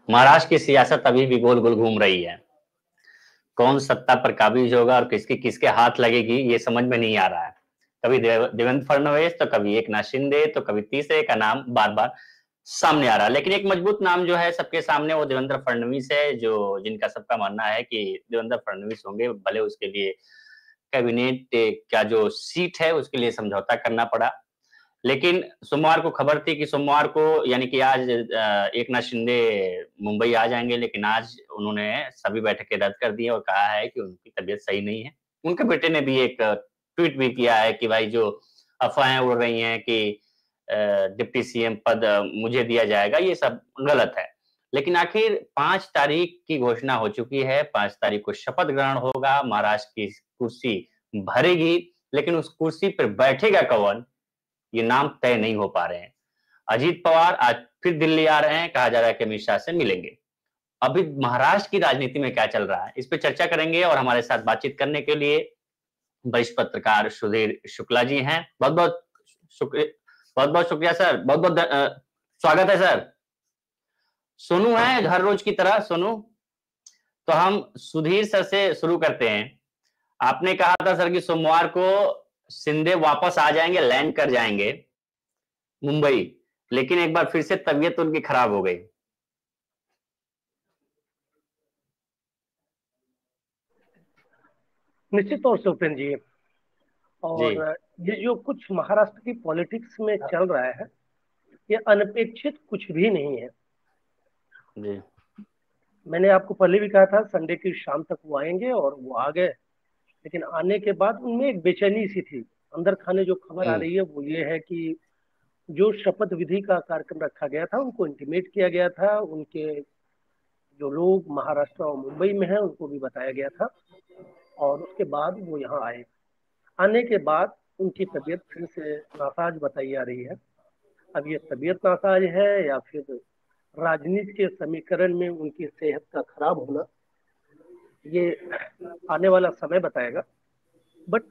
महाराष्ट्र की सियासत अभी भी गोल गोल घूम रही है। कौन सत्ता पर काबिज होगा और किसकी किसके हाथ लगेगी ये समझ में नहीं आ रहा है। कभी देवेंद्र फडणवीस तो कभी एकनाथ शिंदे तो कभी तीसरे का नाम बार बार सामने आ रहा है। लेकिन एक मजबूत नाम जो है सबके सामने वो देवेंद्र फडणवीस है, जो जिनका सबका मानना है कि देवेंद्र फडणवीस होंगे, भले उसके लिए कैबिनेट का जो सीट है उसके लिए समझौता करना पड़ा। लेकिन सोमवार को खबर थी कि सोमवार को यानी कि आज एकनाथ शिंदे मुंबई आ जाएंगे, लेकिन आज उन्होंने सभी बैठकें रद्द कर दी है और कहा है कि उनकी तबीयत सही नहीं है। उनके बेटे ने भी एक ट्वीट भी किया है कि भाई जो अफवाहें उड़ रही हैं कि डिप्टी सीएम पद मुझे दिया जाएगा, ये सब गलत है। लेकिन आखिर 5 तारीख की घोषणा हो चुकी है, 5 तारीख को शपथ ग्रहण होगा, महाराष्ट्र की कुर्सी भरेगी, लेकिन उस कुर्सी पर बैठेगा कौन, ये नाम तय नहीं हो पा रहे हैं। अजीत पवार आज फिर दिल्ली आ रहे हैं, कहा जा रहा है कि अमित शाह से मिलेंगे। अभी महाराष्ट्र की राजनीति में क्या चल रहा है, इस पे चर्चा करेंगे और हमारे साथ बातचीत करने के लिए वरिष्ठ पत्रकार सुधीर शुक्ला जी हैं। बहुत-बहुत शुक्रिया सर, बहुत-बहुत स्वागत है सर। सोनू है हर रोज की तरह, सोनू। तो हम सुधीर सर से शुरू करते हैं। आपने कहा था सर कि सोमवार को शिंदे वापस आ जाएंगे, लैंड कर जाएंगे मुंबई, लेकिन एक बार फिर से तबीयत उनकी खराब हो गई। निश्चित तौर से उपेंद्र जी, और ये जो कुछ महाराष्ट्र की पॉलिटिक्स में चल रहा है ये अनपेक्षित कुछ भी नहीं है जी। मैंने आपको पहले भी कहा था संडे की शाम तक वो आएंगे और वो आ गए। लेकिन आने के बाद उनमें एक बेचैनी सी थी। अंदर खाने जो खबर आ रही है वो ये है कि जो शपथ विधि का कार्यक्रम रखा गया था उनको इंटीमेट किया गया था, उनके जो लोग महाराष्ट्र और मुंबई में हैं उनको भी बताया गया था, और उसके बाद वो यहाँ आए। आने के बाद उनकी तबीयत फिर से नासाज बताई जा रही है। अब ये तबीयत नासाज है या फिर राजनीति के समीकरण में उनकी सेहत का खराब होना, ये आने वाला समय बताएगा। बट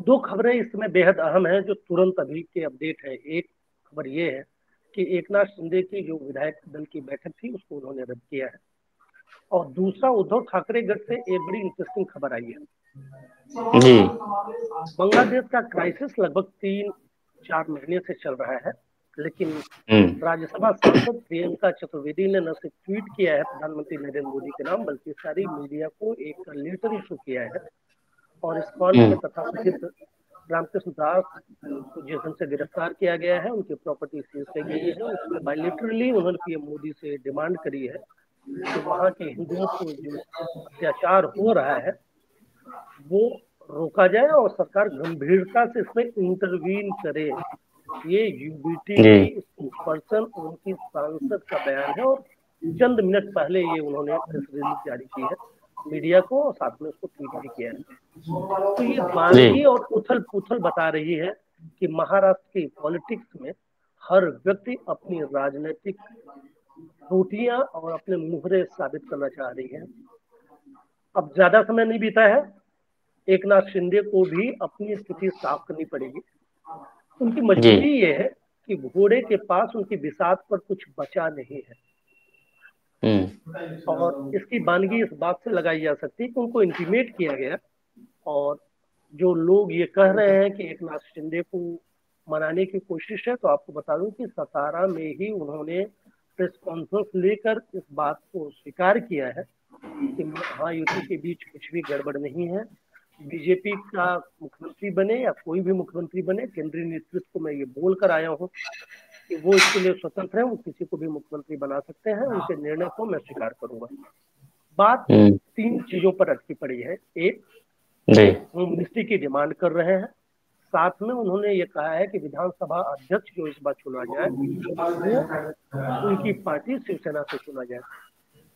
2 खबरें इस समय बेहद अहम हैं जो तुरंत अभी के अपडेट है। एक खबर ये है कि एकनाथ शिंदे की जो विधायक दल की बैठक थी उसको उन्होंने रद्द किया है, और दूसरा उद्धव ठाकरे गढ़ से एक बड़ी इंटरेस्टिंग खबर आई है जी। बांग्लादेश का क्राइसिस लगभग 3-4 महीने से चल रहा है, लेकिन राज्यसभा सांसद प्रियंका चतुर्वेदी ने न सिर्फ ट्वीट किया है प्रधानमंत्री नरेंद्र मोदी के नाम, बल्कि सारी मीडिया को एक लेटर इशू किया है। और इस्कॉन के तथाकथित रामकृष्ण दास को जिस दिन से गिरफ्तार किया गया है, उनकी प्रॉपर्टी सीज की गई है, उसमें बायलेटरली उन्होंने पीएम मोदी से डिमांड करी है कि वहाँ के हिंदुओं को जो अत्याचार हो रहा है वो रोका जाए और सरकार गंभीरता से इसमें इंटरवीन करे। ये यूबीटी की पर्सन उनकी सांसद का बयान है, और चंद मिनट पहले ये उन्होंने प्रेस रिलीज जारी की है मीडिया को, और साथ में उसको ट्वीट भी किया है। तो ये वानगी और उथल पुथल बता रही है कि महाराष्ट्र की पॉलिटिक्स में हर व्यक्ति अपनी राजनीतिक रोटियां और अपने मुहरे साबित करना चाह रही है। अब ज्यादा समय नहीं बीता है, एकनाथ शिंदे को भी अपनी स्थिति साफ करनी पड़ेगी। उनकी मजबूरी ये है कि घोड़े के पास उनकी बिसात पर कुछ बचा नहीं है, और इसकी वानगी इस बात से लगाई जा सकती है कि उनको इंटीमेट किया गया, और जो लोग ये कह रहे हैं कि एकनाथ शिंदे को मनाने की कोशिश है, तो आपको बता दूं कि सतारा में ही उन्होंने प्रेस कॉन्फ्रेंस लेकर इस बात को स्वीकार किया है कि महायुति के बीच कुछ भी गड़बड़ नहीं है। बीजेपी का मुख्यमंत्री बने या कोई भी मुख्यमंत्री बने, केंद्रीय नेतृत्व को मैं ये बोल कर आया हूँ कि वो इसके लिए स्वतंत्र है, वो किसी को भी मुख्यमंत्री बना सकते हैं, उनके निर्णय को मैं स्वीकार करूंगा। बात 3 चीजों पर अटकी पड़ी है। एक, होम मिनिस्ट्री की डिमांड कर रहे हैं, साथ में उन्होंने ये कहा है कि विधानसभा अध्यक्ष जो इस बार चुना जाए वो उनकी पार्टी शिवसेना से चुना जाए।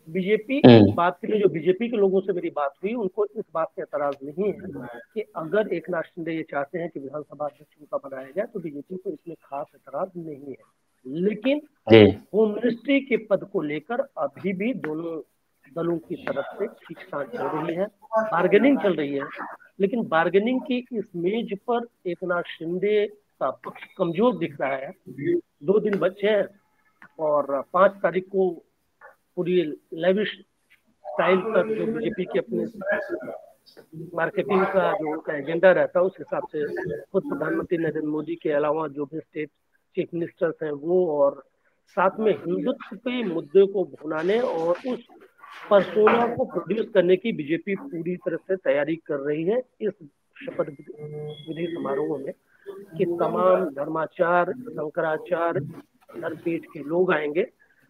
बीजेपी बात के लिए जो बीजेपी के लोगों से मेरी बात हुई, उनको इस बात से एतराज नहीं है कि अगर एकनाथ शिंदे ये चाहते हैं कि विधानसभा अध्यक्ष उनका बनाया जाए, तो बीजेपी को इसमें खास एतराज नहीं है। लेकिन होम मिनिस्ट्री के पद को लेकर अभी भी दोनों दलों की तरफ से खींचतान चल रही है, बार्गेनिंग चल रही है। लेकिन बार्गेनिंग की इस मेज पर एकनाथ शिंदे का पक्ष कमजोर दिख रहा है। 2 दिन बचे हैं, और 5 तारीख को पूरी लेविश स्टाइल पर जो बीजेपी की अपनी मार्केटिंग का जो उनका एजेंडा रहता है, उस हिसाब से खुद प्रधानमंत्री नरेंद्र मोदी के अलावा जो भी स्टेट चीफ मिनिस्टर्स हैं वो, और साथ में हिंदुत्व के मुद्दे को भुनाने और उस पर्सोना को प्रोड्यूस करने की बीजेपी पूरी तरह से तैयारी कर रही है इस शपथ विधि समारोह में, कि तमाम धर्माचार, शंकराचार्य, धर्मपीठ के लोग आएंगे।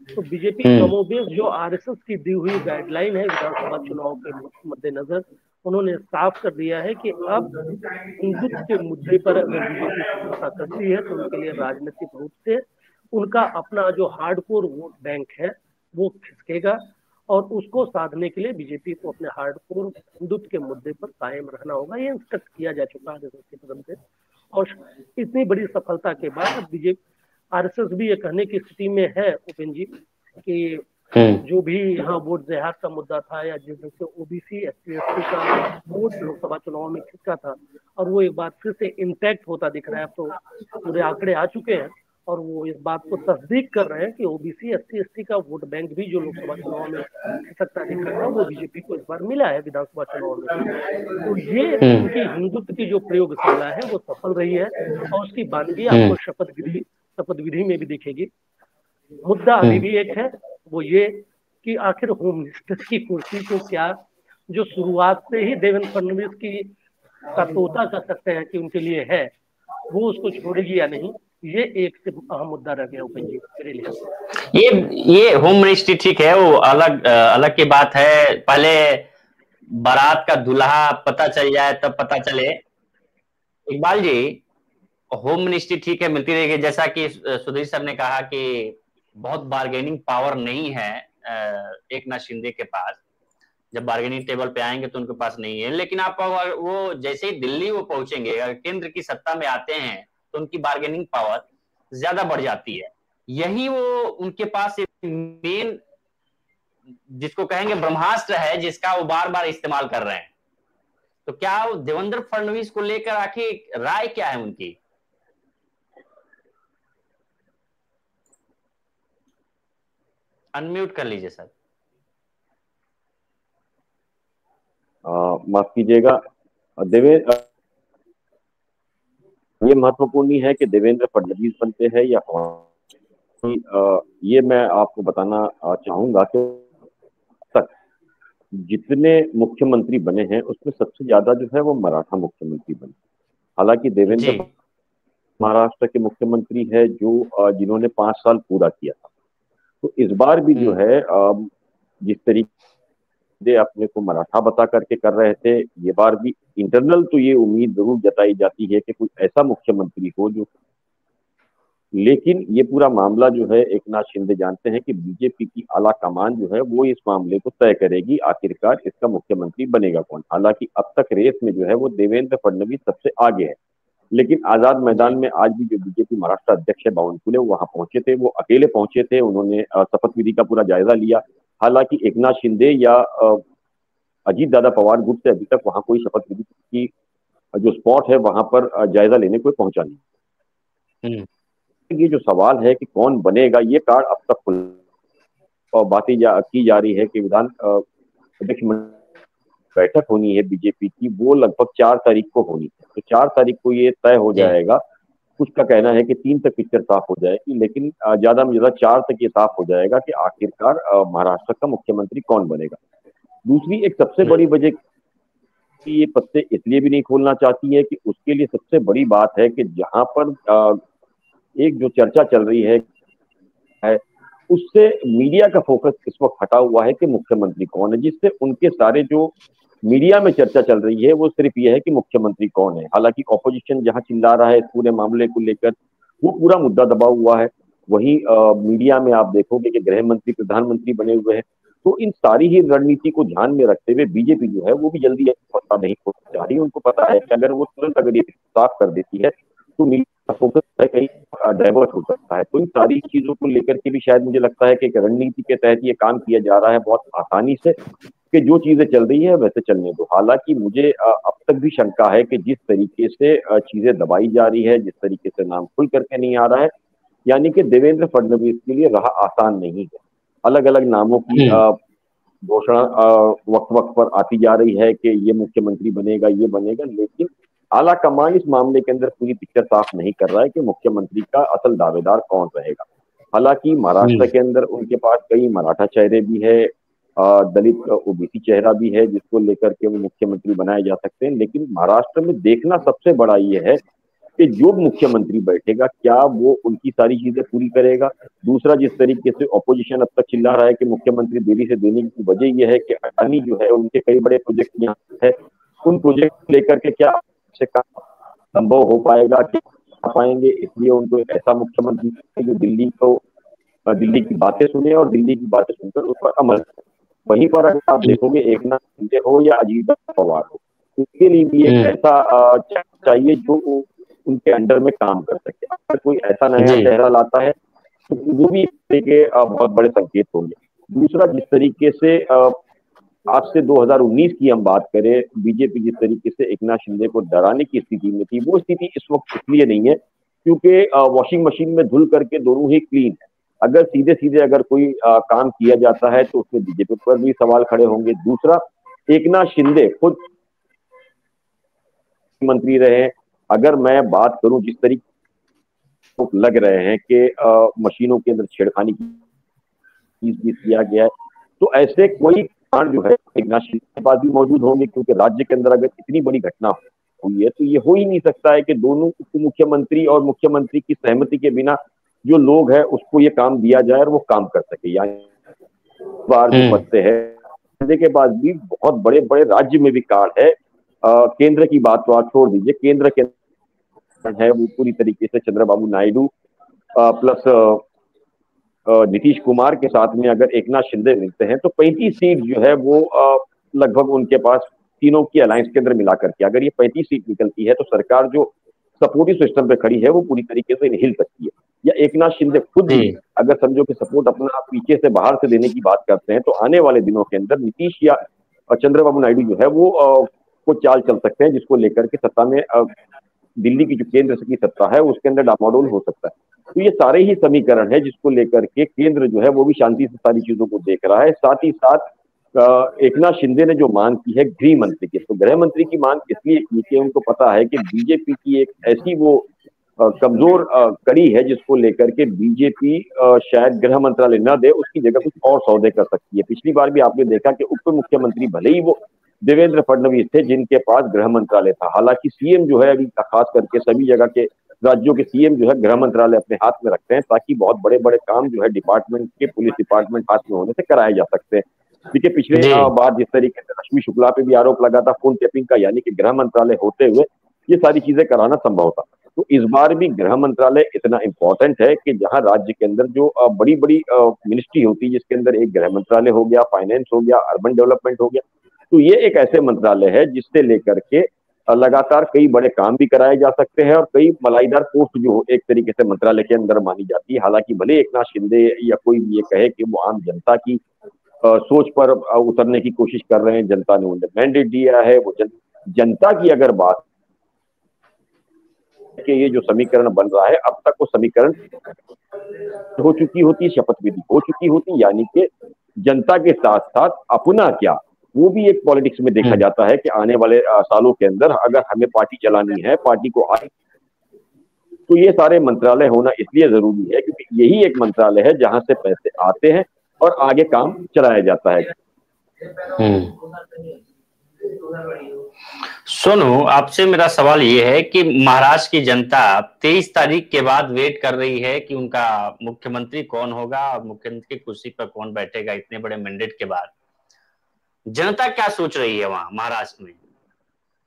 तो बीजेपी कमोबेश जो आरएसएस की दी हुई गाइडलाइन है विधानसभा चुनाव के मद्देनजर, उन्होंने साफ कर दिया है कि अब हिंदुत्व के मुद्दे पर अगर बीजेपी समझौता करती है तो उनके लिए राजनीतिक रूप से उनका अपना जो हार्डकोर वोट बैंक है वो खिसकेगा, और उसको साधने के लिए बीजेपी को अपने हार्डकोर हिंदुत्व के मुद्दे पर कायम रहना होगा। ये इंस्ट्रक्ट किया जा चुका है आरएसएस की तरफ से, और इतनी बड़ी सफलता के बाद बीजेपी आरएसएस भी ये कहने की स्थिति में है उपेंद्र जी कि जो भी यहाँ वोट जिहाद का मुद्दा था या जिस से ओबीसी एसटी एसटी का वोट लोकसभा चुनाव में खिसका था, और वो एक बार फिर से इंटैक्ट होता दिख रहा है। तो पूरे आंकड़े आ चुके हैं और वो इस बात को तस्दीक कर रहे हैं कि ओबीसी एसटी एसटी का वोट बैंक भी जो लोकसभा चुनाव में खिसकता दिख रहा था वो बीजेपी को इस बार मिला है विधानसभा चुनाव में। तो ये उनकी हिंदुत्व की जो प्रयोगशाला है वो सफल रही है, और उसकी बानगी आपको शपथ विधि में भी दिखेगी। मुद्दा अभी भी एक है, वो ये कि आखिर होम मिनिस्टर की कुर्सी को क्या, जो शुरुआत से ही देवेंद्र फडणवीस की का तोता कर सकते हैं कि उनके लिए है, वो उसको छोड़ेगी या नहीं, ये एक से अहम मुद्दा रह गया उपेंद्र जी मेरे लिए। ये होम मिनिस्ट्री ठीक है, वो अलग की बात है। पहले बारात का दूल्हा पता चल जाए तब पता चले। इकबाल जी, होम मिनिस्ट्री ठीक है, मिलती रहेगी। जैसा कि सुधीर सर ने कहा कि बहुत बार्गेनिंग पावर नहीं है एकनाथ शिंदे के पास, जब बार्गेनिंग टेबल पे आएंगे तो उनके पास नहीं है। लेकिन आप वो जैसे ही दिल्ली वो पहुंचेंगे, अगर केंद्र की सत्ता में आते हैं तो उनकी बार्गेनिंग पावर ज्यादा बढ़ जाती है। यही वो उनके पास मेन जिसको कहेंगे ब्रह्मास्त्र है, जिसका वो बार बार इस्तेमाल कर रहे हैं। तो क्या देवेंद्र फडणवीस को लेकर आखिर राय क्या है उनकी? अनम्यूट कर लीजिए सर। माफ कीजिएगा, ये महत्वपूर्ण है कि देवेंद्र फडणवीस बनते हैं या ये मैं आपको बताना चाहूंगा कि तक जितने मुख्यमंत्री बने हैं उसमें सबसे ज्यादा जो है वो मराठा मुख्यमंत्री बने। हालांकि देवेंद्र महाराष्ट्र के मुख्यमंत्री है जो जिन्होंने 5 साल पूरा किया था। तो इस बार भी जो है जिस तरीके अपने को मराठा बता करके कर रहे थे, ये बार भी इंटरनल तो ये उम्मीद जरूर जताई जाती है कि कोई ऐसा मुख्यमंत्री हो जो, लेकिन ये पूरा मामला जो है एकनाथ शिंदे जानते हैं कि बीजेपी की आला कमान जो है वो इस मामले को तय करेगी, आखिरकार इसका मुख्यमंत्री बनेगा कौन। हालांकि अब तक रेस में जो है वो देवेंद्र फडणवीस सबसे आगे है, लेकिन आजाद मैदान में आज भी जो बीजेपी महाराष्ट्र अध्यक्ष है बावनकुले वहां पहुंचे थे, वो अकेले पहुंचे थे। उन्होंने शपथ विधि का पूरा जायजा लिया। हालांकि एकनाथ शिंदे या अजीत दादा पवार गुट से अभी तक वहां कोई शपथ विधि की जो स्पॉट है वहां पर जायजा लेने कोई पहुंचा नहीं। ये जो सवाल है कि कौन बनेगा, ये कार्ड अब तक खुल और बातें की जा रही है कि विधान अध्यक्ष बैठक होनी है बीजेपी की, वो लगभग 4 तारीख को होनी है। तो 4 तारीख को ये तय हो जाएगा। कुछ का कहना है कि 3 तक पिक्चर साफ हो जाएगी, लेकिन ज्यादा में ज्यादा 4 तक ये साफ हो जाएगा कि आखिरकार महाराष्ट्र का मुख्यमंत्री कौन बनेगा। दूसरी एक सबसे बड़ी वजह कि ये पत्ते इसलिए भी नहीं खोलना चाहती है कि उसके लिए सबसे बड़ी बात है कि जहां पर एक जो चर्चा चल रही है उससे मीडिया का फोकस इस वक्त हटा हुआ है कि मुख्यमंत्री कौन है, जिससे उनके सारे जो मीडिया में चर्चा चल रही है वो सिर्फ ये है कि मुख्यमंत्री कौन है। हालांकि ऑपोजिशन जहां चिल्ला रहा है इस पूरे मामले को लेकर, वो पूरा मुद्दा दबा हुआ है। वहीं मीडिया में आप देखोगे कि गृह मंत्री प्रधानमंत्री बने हुए हैं। तो इन सारी ही रणनीति को ध्यान में रखते हुए बीजेपी जो है वो भी जल्दी पता नहीं खोलना चाह रही। उनको पता है कि अगर वो तुरंत अगर ये साफ कर देती है तो मीडिया फोकस है कहीं डाइवर्ट हो सकता है। तो इन सारी चीजों को लेकर के भी शायद मुझे लगता है कि एक रणनीति के तहत ये काम किया जा रहा है बहुत आसानी से, कि जो चीजें चल रही है वैसे चलने दो। हालांकि मुझे अब तक भी शंका है कि जिस तरीके से चीजें दबाई जा रही है, जिस तरीके से नाम खुल करके नहीं आ रहा है, यानी कि देवेंद्र फडणवीस के लिए राह आसान नहीं है। अलग अलग नामों की घोषणा वक्त वक्त पर आती जा रही है कि ये मुख्यमंत्री बनेगा, ये बनेगा, लेकिन आला कमान इस मामले के अंदर पूरी पिक्चर साफ नहीं कर रहा है कि मुख्यमंत्री का असल दावेदार कौन रहेगा। हालांकि महाराष्ट्र के अंदर उनके पास कई मराठा चेहरे भी है, दलित ओबीसी चेहरा भी है जिसको लेकर के वो मुख्यमंत्री बनाए जा सकते हैं, लेकिन महाराष्ट्र में देखना सबसे बड़ा ये है कि जो मुख्यमंत्री बैठेगा क्या वो उनकी सारी चीजें पूरी करेगा। दूसरा, जिस तरीके से ऑपोजिशन अब तक चिल्ला रहा है कि मुख्यमंत्री देरी से देने की वजह यह है कि अडानी जो है उनके कई बड़े प्रोजेक्ट यहाँ है, उन प्रोजेक्ट लेकर के क्या से संभव हो पाएगा कि पाएंगे, इसलिए उनको एक ऐसा मुख्यमंत्री जो दिल्ली की बातें सुने और दिल्ली की बातें सुनकर उस पर अमल करे। वहीं पर अगर आप देखोगे एकनाथ शिंदे हो या अजीत पवार हो, उसके लिए भी एक ऐसा चाहिए जो उनके अंडर में काम कर सके। अगर कोई ऐसा नया चेहरा लाता है तो वो भी के बहुत बड़े संकेत होंगे। दूसरा, जिस तरीके से आज से 2019 की हम बात करें, बीजेपी जिस तरीके से एकनाथ शिंदे को डराने की स्थिति में थी, वो स्थिति इस वक्त इसलिए नहीं है क्योंकि वॉशिंग मशीन में धुल करके दोनों ही क्लीन है। अगर सीधे सीधे अगर कोई काम किया जाता है तो उसमें बीजेपी पर भी सवाल खड़े होंगे। दूसरा, एकनाथ शिंदे खुद मंत्री रहे। अगर मैं बात करूं जिस तरीके लग रहे हैं कि मशीनों के अंदर छेड़खानी भी किया गया है, तो ऐसे कोई कारण जो है एकनाथ शिंदे के पास भी मौजूद होंगे, क्योंकि राज्य के अंदर अगर इतनी बड़ी घटना हुई है तो ये हो ही नहीं सकता है कि दोनों उप मुख्यमंत्री और मुख्यमंत्री की सहमति के बिना जो लोग हैं उसको ये काम दिया जाए और वो काम कर सके। यानी बार जो पत्ते हैं के पास भी बहुत बड़े बड़े राज्य में भी कार्ड है। केंद्र की बात तो आप छोड़ दीजिए, केंद्र के है वो पूरी तरीके से चंद्रबाबू नायडू प्लस नीतीश कुमार के साथ में अगर एकनाथ शिंदे मिलते हैं तो 35 सीट जो है वो लगभग उनके पास तीनों की अलायंस के अंदर मिलाकर के अगर ये 35 सीट निकलती है तो सरकार जो सपोर्टिव सिस्टम पे खड़ी है वो पूरी तरीके से हिल सकती है। या एकनाथ शिंदे खुद भी अगर समझो कि सपोर्ट अपना पीछे से बाहर से देने की बात करते हैं तो आने वाले दिनों के अंदर नीतीश या चंद्रबाबू नायडू जो है वो को चाल चल सकते हैं, जिसको लेकर के सत्ता में दिल्ली की जो केंद्र की सत्ता है उसके अंदर डामाडोल हो सकता है। तो ये सारे ही समीकरण है जिसको लेकर के केंद्र जो है वो भी शांति से सारी चीजों को देख रहा है। साथ ही साथ एकनाथ शिंदे ने जो मांग की है गृह मंत्री की, तो गृह मंत्री की मांग इसलिए की कि उनको पता है कि बीजेपी की एक ऐसी वो कमजोर कड़ी है जिसको लेकर के बीजेपी शायद गृह मंत्रालय न दे, उसकी जगह कुछ और सौदे कर सकती है। पिछली बार भी आपने देखा कि उप मुख्यमंत्री भले ही वो देवेंद्र फडणवीस थे जिनके पास गृह मंत्रालय था, हालांकि सीएम जो है अभी खास करके सभी जगह के राज्यों के सीएम जो है गृह मंत्रालय अपने हाथ में रखते हैं ताकि बहुत बड़े बड़े काम जो है डिपार्टमेंट के पुलिस डिपार्टमेंट हाथ में होने से कराए जा सकते हैं। देखिए पिछले बार जिस तरीके से रश्मि शुक्ला पे भी आरोप लगा था फोन टेपिंग का, यानी कि गृह मंत्रालय होते हुए ये सारी चीजें कराना संभव था। तो इस बार भी गृह मंत्रालय इतना इंपॉर्टेंट है कि जहां राज्य के अंदर जो बड़ी बड़ी मिनिस्ट्री होती है जिसके अंदर एक गृह मंत्रालय हो गया, फाइनेंस हो गया, अर्बन डेवलपमेंट हो गया, तो ये एक ऐसे मंत्रालय है जिससे लेकर के लगातार कई बड़े काम भी कराए जा सकते हैं और कई मलाईदार पोस्ट जो एक तरीके से मंत्रालय के अंदर मानी जाती है। हालांकि भले एकनाथ शिंदे या कोई भी ये कहे कि वो आम जनता की सोच पर उतरने की कोशिश कर रहे हैं, जनता ने उन्हें मैंडेट दिया है, वो जनता की अगर बात कि ये जो समीकरण बन रहा है अब तक वो समीकरण हो चुकी होती, शपथ विधि हो चुकी होती, यानी कि जनता के साथ साथ अपना क्या वो भी एक पॉलिटिक्स में देखा जाता है कि आने वाले सालों के अंदर अगर हमें पार्टी चलानी है, पार्टी को आगे, तो ये सारे मंत्रालय होना इसलिए जरूरी है क्योंकि यही एक मंत्रालय है जहां से पैसे आते हैं और आगे काम चलाया जाता है। सोनू, आपसे मेरा सवाल ये है कि महाराष्ट्र की जनता 23 तारीख के बाद वेट कर रही है कि उनका मुख्यमंत्री कौन होगा और मुख्यमंत्री की कुर्सी पर कौन बैठेगा। इतने बड़े मैंडेट के बाद जनता क्या सोच रही है वहां महाराष्ट्र में?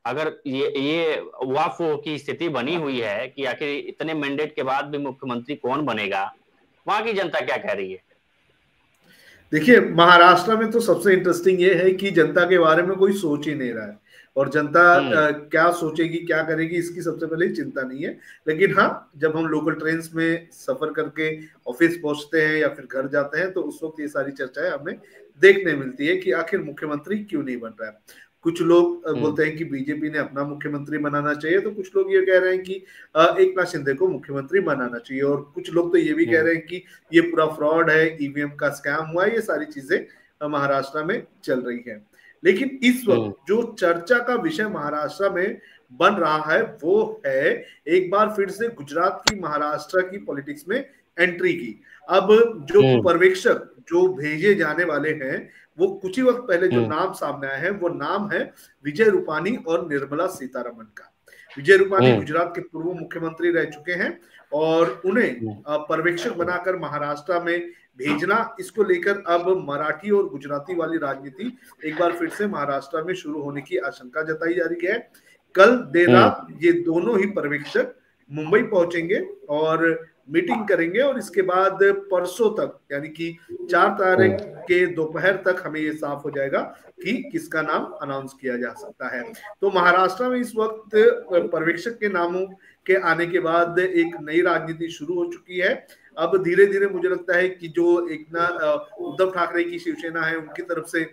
अगर ये वाफो की स्थिति बनी हुई है कि आखिर इतने मैंडेट के बाद भी मुख्यमंत्री कौन बनेगा, वहां की जनता क्या कह रही है? देखिए, महाराष्ट्र में तो सबसे इंटरेस्टिंग ये है कि जनता के बारे में कोई सोच ही नहीं रहा है और जनता क्या सोचेगी क्या करेगी इसकी सबसे पहले चिंता नहीं है। लेकिन हाँ, जब हम लोकल ट्रेन में सफर करके ऑफिस पहुंचते हैं या फिर घर जाते हैं तो उस वक्त ये सारी चर्चाएं हमें देखने मिलती है कि आखिर मुख्यमंत्री क्यों नहीं बन रहा है। कुछ लोग बोलते हैं कि बीजेपी ने अपना मुख्यमंत्री बनाना चाहिए, तो कुछ लोग ये कह रहे हैं कि एकनाथ शिंदे को मुख्यमंत्री बनाना चाहिए, और कुछ लोग तो ये भी कह रहे हैं कि ये पूरा फ्रॉड है, ईवीएम का स्कैम हुआ है, ये सारी चीजें महाराष्ट्र में चल रही है। लेकिन इस वक्त जो चर्चा का विषय महाराष्ट्र में बन रहा है वो है एक बार फिर से गुजरात की महाराष्ट्र की पॉलिटिक्स में एंट्री की। अब जो पर्यवेक्षक जो भेजे जाने वाले हैं, वो कुछ ही वक्त पहले जो नाम सामने आया है वो नाम है विजय रूपानी और निर्मला सीतारमण का। विजय रूपानी गुजरात के पूर्व मुख्यमंत्री रह चुके हैं और उन्हें पर्यवेक्षक बनाकर महाराष्ट्र में भेजना, इसको लेकर अब मराठी और गुजराती वाली राजनीति एक बार फिर से महाराष्ट्र में शुरू होने की आशंका जताई जा रही है। कल देर रात ये दोनों ही पर्यवेक्षक मुंबई पहुंचेंगे और मीटिंग करेंगे, और इसके बाद परसों तक यानी कि 4 तारीख के दोपहर तक हमें ये साफ हो जाएगा कि किसका नाम अनाउंस किया जा सकता है। तो महाराष्ट्र में इस वक्त पर्यवेक्षक के नामों के आने के बाद एक नई राजनीति शुरू हो चुकी है। अब धीरे धीरे मुझे लगता है कि जो उद्धव ठाकरे की शिवसेना है उनकी तरफ से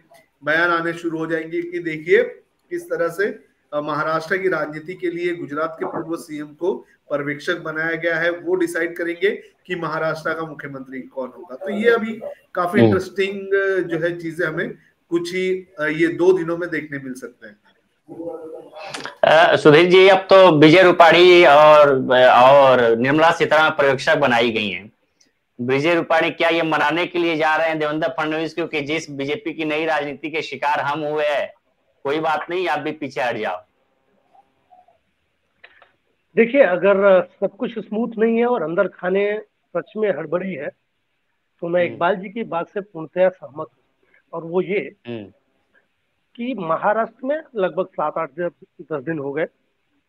बयान आने शुरू हो जाएंगे कि देखिए किस तरह से महाराष्ट्र की राजनीति के लिए गुजरात के पूर्व सीएम को पर्यवेक्षक बनाया गया है, वो डिसाइड करेंगे कि महाराष्ट्र का मुख्यमंत्री कौन होगा। तो ये अभी काफी इंटरेस्टिंग जो है चीजें हमें कुछ ही ये 2 दिनों में देखने मिल सकते हैं। सुधीर जी, अब तो विजय रूपाणी और निर्मला सीतारमण पर्यवेक्षक बनाई गई हैं। विजय रूपाणी क्या ये मनाने के लिए जा रहे हैं देवेंद्र फडणवीस को कि जिस बीजेपी की नई राजनीति के शिकार हम हुए हैं, कोई बात नहीं, आप भी पीछे हट जाओ? देखिए, अगर सब कुछ स्मूथ नहीं है और अंदर खाने सच में हड़बड़ी है, तो मैं इकबाल जी की बात से पूर्णतया सहमत हूँ, और वो ये कि महाराष्ट्र में लगभग 7-8-10 दिन हो गए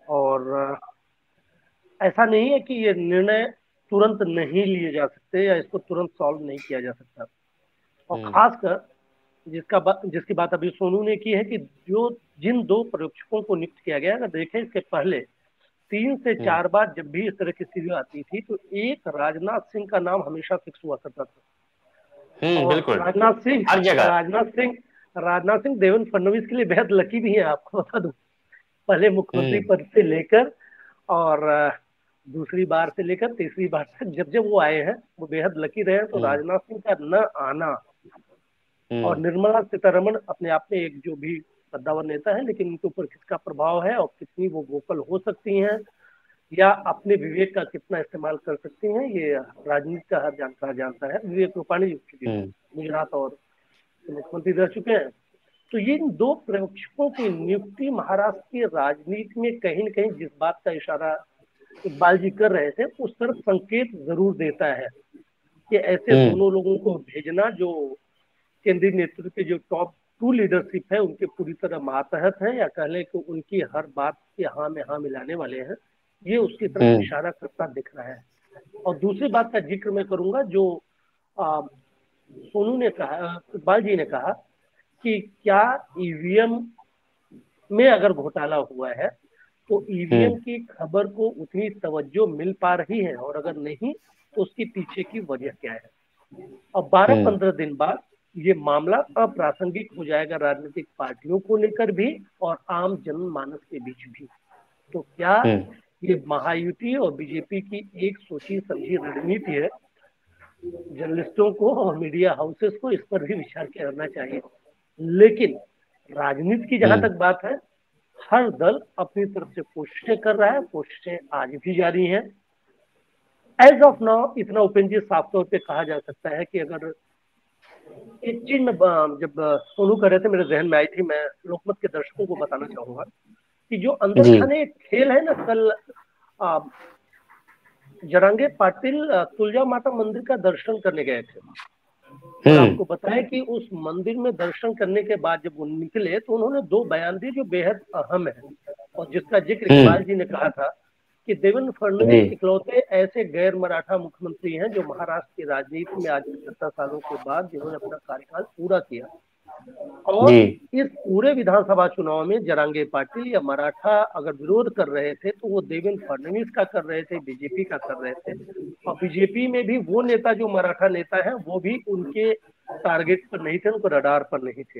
और ऐसा नहीं है कि ये निर्णय तुरंत नहीं लिए जा सकते या इसको तुरंत सॉल्व नहीं किया जा सकता। और खासकर जिसकी बात अभी सोनू ने की है कि जिन 2 पर्यवेक्षकों को नियुक्त किया गया, अगर देखें इसके पहले 3 से 4 बार जब भी इस तरह की स्थिति आती थी तो एक राजनाथ सिंह का नाम हमेशा फिक्स हुआ करता था। बिल्कुल। राजनाथ सिंह देवेंद्र फडणवीस के लिए बेहद लकी भी है, आपको बता दूं। पहले मुख्यमंत्री पद से लेकर और दूसरी बार से लेकर तीसरी बार तक जब वो आए हैं वो बेहद लकी रहे। तो राजनाथ सिंह का न आना और निर्मला सीतारमण अपने आप में एक जो भी कद्दावर नेता है, लेकिन उनके ऊपर किसका प्रभाव है और कितनी वो वोकल हो सकती हैं या अपने विवेक का कितना इस्तेमाल कर सकती हैं, ये राजनीति का हर जानकार जानता है। विवेक रूपाणी गुजरात और मुख्यमंत्री रह चुके हैं। तो ये 2 पर्यवेक्षकों की नियुक्ति महाराष्ट्र की राजनीति में कहीं न कहीं जिस बात का इशारा इकबाल जी कर रहे थे उस तरफ संकेत जरूर देता है कि ऐसे दोनों लोगों को भेजना जो केंद्रीय नेतृत्व के जो टॉप 2 लीडरशिप है उनके पूरी तरह मातहत है, या कह लें कि उनकी हर बात के हाँ में हाँ मिलाने वाले हैं, ये उसकी तरफ इशारा करता दिख रहा है। और दूसरी बात का जिक्र मैं करूंगा जो सोनू ने कहा, इकबाल जी ने कहा कि क्या ईवीएम में अगर घोटाला हुआ है तो ईवीएम की खबर को उतनी तवज्जो मिल पा रही है, और अगर नहीं तो उसके पीछे की वजह क्या है। अब 12-15 दिन बाद ये मामला अप्रासंगिक हो जाएगा राजनीतिक पार्टियों को लेकर भी और आम जनमानस के बीच भी। तो क्या ये महायुति और बीजेपी की एक सोची समझी रणनीति है? जर्नलिस्टों को और मीडिया हाउसेस को इस पर भी विचार करना चाहिए। लेकिन राजनीति की जहां तक बात है, हर दल अपनी तरफ से कोशिशें कर रहा है, कोशिशें आज भी जारी हैं। एज ऑफ नाउ इतना उपेंद्र जी साफ तौर पे कहा जा सकता है कि अगर एक चीज में जब सोनू कर रहे थे मेरे जहन में आई थी, मैं लोकमत के दर्शकों को बताना चाहूंगा कि जो अंदर खाने खेल है ना, कल जरांगे पाटिल तुलजा माता मंदिर का दर्शन करने गए थे। आपको बताएं कि उस मंदिर में दर्शन करने के बाद जब वो निकले तो उन्होंने 2 बयान दिए जो बेहद अहम है, और जिसका जिक्र इकबाल जी ने कहा था कि देवेंद्र फडणवीस इकलौते ऐसे गैर मराठा मुख्यमंत्री हैं जो महाराष्ट्र की राजनीति में आज 75 सालों के बाद जिन्होंने अपना कार्यकाल पूरा किया। और इस पूरे विधानसभा चुनाव में जरांगे पाटिल या मराठा अगर विरोध कर रहे थे तो वो देवेंद्र फडणवीस का कर रहे थे, बीजेपी का कर रहे थे। और बीजेपी में भी वो नेता जो मराठा नेता है वो भी उनके टारगेट पर नहीं थे, उनको रडार पर नहीं थे।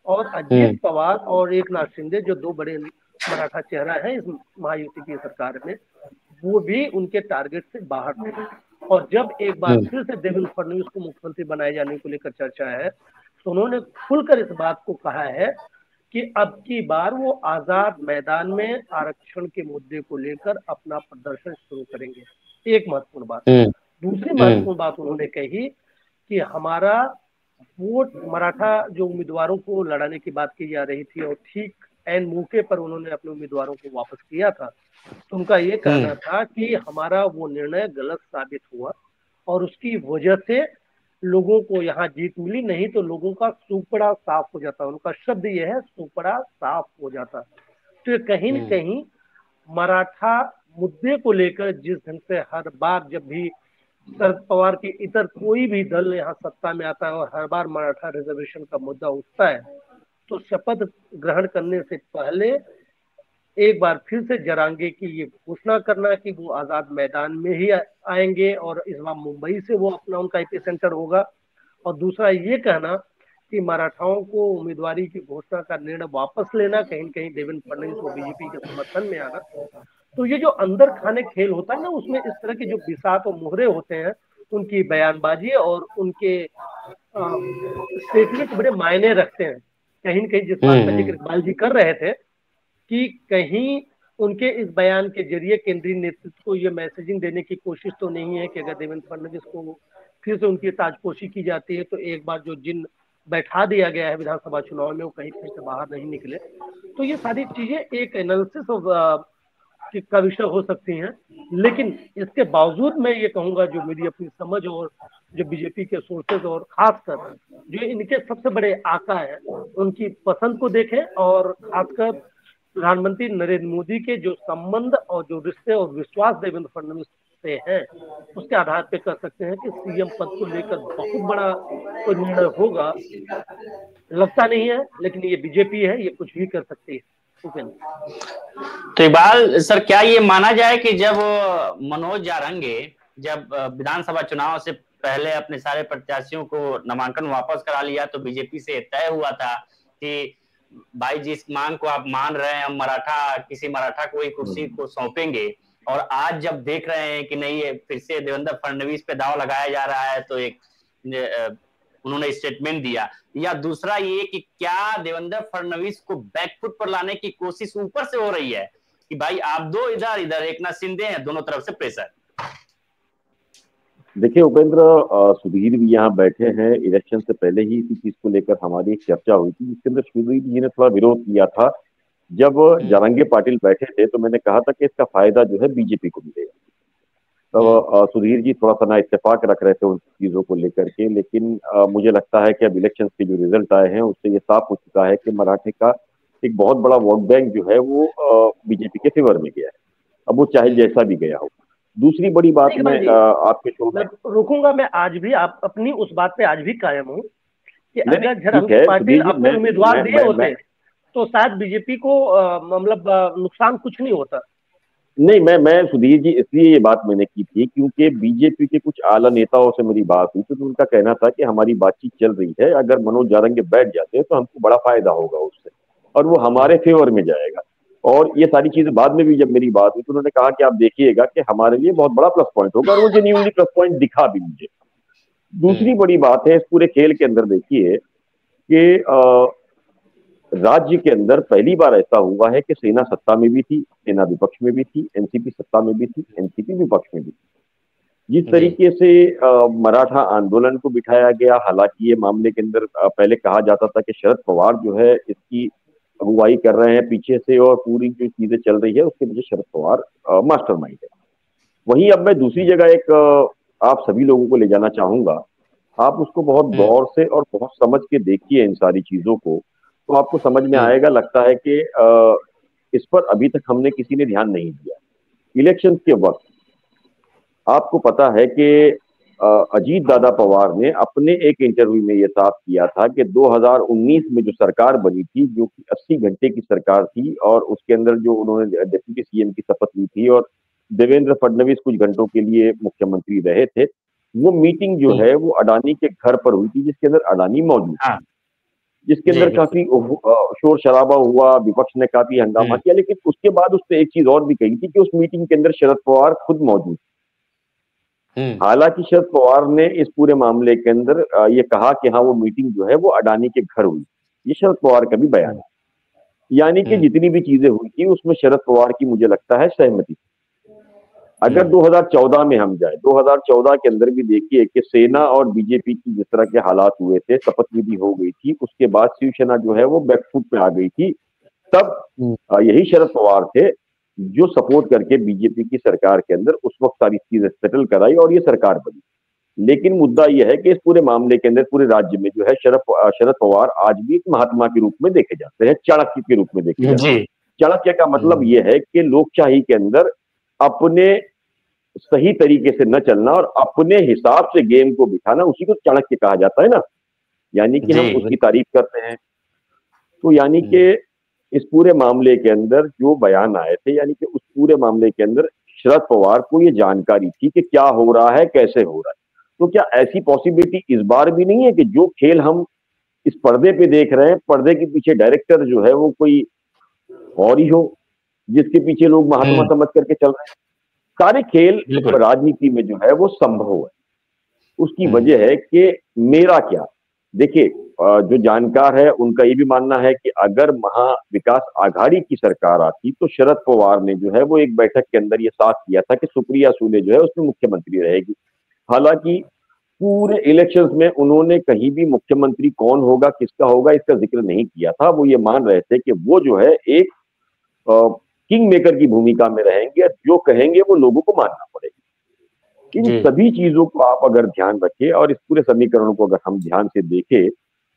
और अजित पवार और एकनाथ शिंदे जो दो बड़े मराठा चेहरा है इस महायुति की सरकार में, वो भी उनके टारगेट से बाहर थे। और जब एक बार फिर से देवेंद्र फडणवीस को मुख्यमंत्री बनाए जाने को लेकर चर्चा है, तो उन्होंने खुलकर इस बात को कहा है कि अब की बार वो आजाद मैदान में आरक्षण के मुद्दे को लेकर अपना प्रदर्शन शुरू करेंगे। एक महत्वपूर्ण बात। दूसरी महत्वपूर्ण बात उन्होंने कही कि हमारा वोट मराठा जो उम्मीदवारों को लड़ाने की बात की जा रही थी और ठीक एन मौके पर उन्होंने अपने उम्मीदवारों को वापस किया था, तो उनका ये कहना था कि हमारा वो निर्णय गलत साबित हुआ और उसकी वजह से लोगों को यहाँ जीत मिली, नहीं तो लोगों का सुपड़ा साफ हो जाता। उनका शब्द ये है, सुपड़ा साफ हो जाता। तो कहीं न कहीं मराठा मुद्दे को लेकर जिस ढंग से हर बार जब भी शरद पवार के इतर कोई भी दल यहाँ सत्ता में आता है और हर बार मराठा रिजर्वेशन का मुद्दा उठता है, तो शपथ ग्रहण करने से पहले एक बार फिर से जरांगे की ये घोषणा करना कि वो आजाद मैदान में ही आएंगे और इस बार मुंबई से वो अपना उनका एपिसेंटर होगा। और दूसरा ये कहना कि मराठाओं को उम्मीदवारी की घोषणा का निर्णय वापस लेना, कहीं न कहीं देवेंद्र फडणवीस को बीजेपी के समर्थन में आना। तो ये जो अंदर खाने खेल होता है ना, उसमें इस तरह के जो बिसात और मोहरे होते हैं, उनकी बयानबाजी और उनके स्टेटमेंट बड़े मायने रखते हैं। कहीं न कहीं जिस बात का जिक्र इकबाल जी कर रहे थे कि कहीं उनके इस बयान के जरिए केंद्रीय नेतृत्व को ये मैसेजिंग देने की कोशिश तो नहीं है कि अगर देवेंद्र फडणवीस को फिर से उनकी ताजपोशी की जाती है तो एक बार जो जिन बैठा दिया गया है विधानसभा चुनाव में वो कहीं फिर से बाहर नहीं निकले। तो ये सारी चीजें एक एनालिसिस का विषय हो सकती हैं, लेकिन इसके बावजूद मैं ये कहूंगा जो मेरी अपनी समझ और जो बीजेपी के सोर्सेज और खासकर जो इनके सबसे बड़े आका है उनकी पसंद को देखें और खासकर प्रधानमंत्री नरेंद्र मोदी के जो संबंध और जो रिश्ते और विश्वास देवेंद्र फडणवीस से है, उसके आधार पे कर सकते हैं कि सीएम पद को लेकर बहुत बड़ा कोई निर्णय होगा, लगता नहीं है, लेकिन ये बीजेपी है, ये कुछ भी कर सकती है। तो इकबाल सर, क्या ये माना जाए कि जब मनोज जारंगे जब विधानसभा चुनाव से पहले अपने सारे प्रत्याशियों को नामांकन वापस करा लिया तो बीजेपी से तय हुआ था कि भाई जिस मांग को आप मान रहे हैं हम किसी मराठा को ही कुर्सी को सौंपेंगे, और आज जब देख रहे हैं कि नहीं ये फिर से देवेंद्र फडणवीस पे दाव लगाया जा रहा है, तो एक उन्होंने स्टेटमेंट दिया। या दूसरा ये कि क्या देवेंद्र फडणवीस को बैकफुट पर लाने की कोशिश ऊपर से हो रही है कि भाई आप दो इधर एकनाथ शिंदे हैं, दोनों तरफ से प्रेशर। देखिए उपेंद्र, सुधीर भी यहाँ बैठे हैं। इलेक्शन से पहले ही इसी चीज को लेकर हमारी एक चर्चा हुई थी, जिसके अंदर सुधीर जी ने थोड़ा विरोध किया था। जब जारंगे पाटिल बैठे थे तो मैंने कहा था कि इसका फायदा जो है बीजेपी को मिलेगा। तो सुधीर जी थोड़ा सा ना इत्तेफाक रख रहे थे उन चीजों को लेकर के, लेकिन मुझे लगता है कि अब इलेक्शन के जो रिजल्ट आए हैं उससे ये साफ हो चुका है कि मराठे का एक बहुत बड़ा वोट बैंक जो है वो बीजेपी के फेवर में गया है, अब वो चाहे जैसा भी गया हो। दूसरी बड़ी बात मैं आपके रुकूंगा, मैं आज भी आप अपनी उस बात पे आज भी कायम हूँ कि अगर जारंगे पाटिल अपने उम्मीदवार दिए होते तो शायद बीजेपी को मतलब नुकसान कुछ नहीं होता। नहीं, मैं सुधीर जी इसलिए ये बात मैंने की थी क्योंकि बीजेपी के कुछ आला नेताओं से मेरी बात हुई तो उनका कहना था कि हमारी बातचीत चल रही है, अगर मनोज जारंगे बैठ जाते हैं तो हमको बड़ा फायदा होगा उससे और वो हमारे फेवर में जाएगा। और ये सारी चीजें बाद में भी जब मेरी बात हुई तो उन्होंने कहा कि आप देखिएगा कि हमारे लिए बहुत बड़ा प्लस पॉइंट होगा, और वो जेन्युइनली प्लस पॉइंट दिखा भी मुझे। दूसरी बड़ी बात है इस पूरे खेल के अंदर, देखिए कि राज्य के अंदर पहली बार ऐसा हुआ है कि सेना सत्ता में भी थी, सेना विपक्ष में भी थी, एनसीपी सत्ता में भी थी, एनसीपी विपक्ष में भी थी। जिस तरीके से मराठा आंदोलन को बिठाया गया, हालांकि ये मामले के अंदर पहले कहा जाता था कि शरद पवार जो है इसकी अगुवाई कर रहे हैं पीछे से और पूरी जो चीजें चल रही है उसके पीछे शरद पवार मास्टरमाइंड है। वहीं अब मैं दूसरी जगह एक आप सभी लोगों को ले जाना चाहूंगा, आप उसको बहुत गौर से और बहुत समझ के देखिए इन सारी चीजों को, तो आपको समझ में आएगा। लगता है कि इस पर अभी तक हमने किसी ने ध्यान नहीं दिया। इलेक्शन के वक्त आपको पता है कि अजीत दादा पवार ने अपने एक इंटरव्यू में ये साफ किया था कि 2019 में जो सरकार बनी थी, जो कि 80 घंटे की सरकार थी और उसके अंदर जो उन्होंने डिप्टी सीएम की शपथ ली थी और देवेंद्र फडणवीस कुछ घंटों के लिए मुख्यमंत्री रहे थे, वो मीटिंग जो है वो अडानी के घर पर हुई थी जिसके अंदर अडानी मौजूद था। जिसके अंदर काफी शोर शराबा हुआ, विपक्ष ने काफी हंगामा किया, लेकिन उसके बाद उसने एक चीज और भी कही थी कि उस मीटिंग के अंदर शरद पवार खुद मौजूद। हालांकि शरद पवार ने इस पूरे मामले के अंदर ये कहा कि हाँ वो मीटिंग जो है वो अडानी के घर हुई, ये शरद पवार का भी बयान है। यानी कि जितनी भी चीजें हुई थी उसमें शरद पवार की मुझे लगता है सहमति। अगर 2014 में हम जाए, 2014 के अंदर भी देखिए कि सेना और बीजेपी की जिस तरह के हालात हुए थे, शपथ विधि हो गई थी, उसके बाद शिवसेना जो है वो बैकफुट पे आ गई थी। तब यही शरद पवार थे जो सपोर्ट करके बीजेपी की सरकार के अंदर उस वक्त सारी चीजें सेटल कराई और ये सरकार बनी। लेकिन मुद्दा यह है कि इस पूरे मामले के अंदर पूरे राज्य में जो है शरद पवार आज भी एक महात्मा के रूप में देखे जाते हैं, चाणक्य के रूप में देखे जाते हैं। चाणक्य का मतलब यह है कि लोकशाही के अंदर अपने सही तरीके से न चलना और अपने हिसाब से गेम को बिठाना, उसी को चाणक्य कहा जाता है ना। यानी कि हम उसकी तारीफ करते हैं। तो यानी कि इस पूरे मामले के अंदर जो बयान आए थे, यानी कि उस पूरे मामले के अंदर शरद पवार को ये जानकारी थी कि क्या हो रहा है, कैसे हो रहा है। तो क्या ऐसी पॉसिबिलिटी इस बार भी नहीं है कि जो खेल हम इस पर्दे पे देख रहे हैं, पर्दे के पीछे डायरेक्टर जो है वो कोई और ही हो, जिसके पीछे लोग महात्मा समझ करके चल रहे हैं। सारे खेल राजनीति में जो है वो संभव है। उसकी वजह है कि मेरा क्या, देखिए जो जानकार है उनका ये भी मानना है कि अगर महा विकास आघाड़ी की सरकार आती तो शरद पवार ने जो है वो एक बैठक के अंदर ये साफ किया था कि सुप्रिया सुले जो है उसमें मुख्यमंत्री रहेगी। हालांकि पूरे इलेक्शंस में उन्होंने कहीं भी मुख्यमंत्री कौन होगा, किसका होगा, इसका जिक्र नहीं किया था। वो ये मान रहे थे कि वो जो है एक किंग मेकर की भूमिका में रहेंगे, जो कहेंगे वो लोगों को मानना पड़ेगा। इन सभी चीजों को आप अगर ध्यान रखें और इस पूरे समीकरण को अगर हम ध्यान से देखें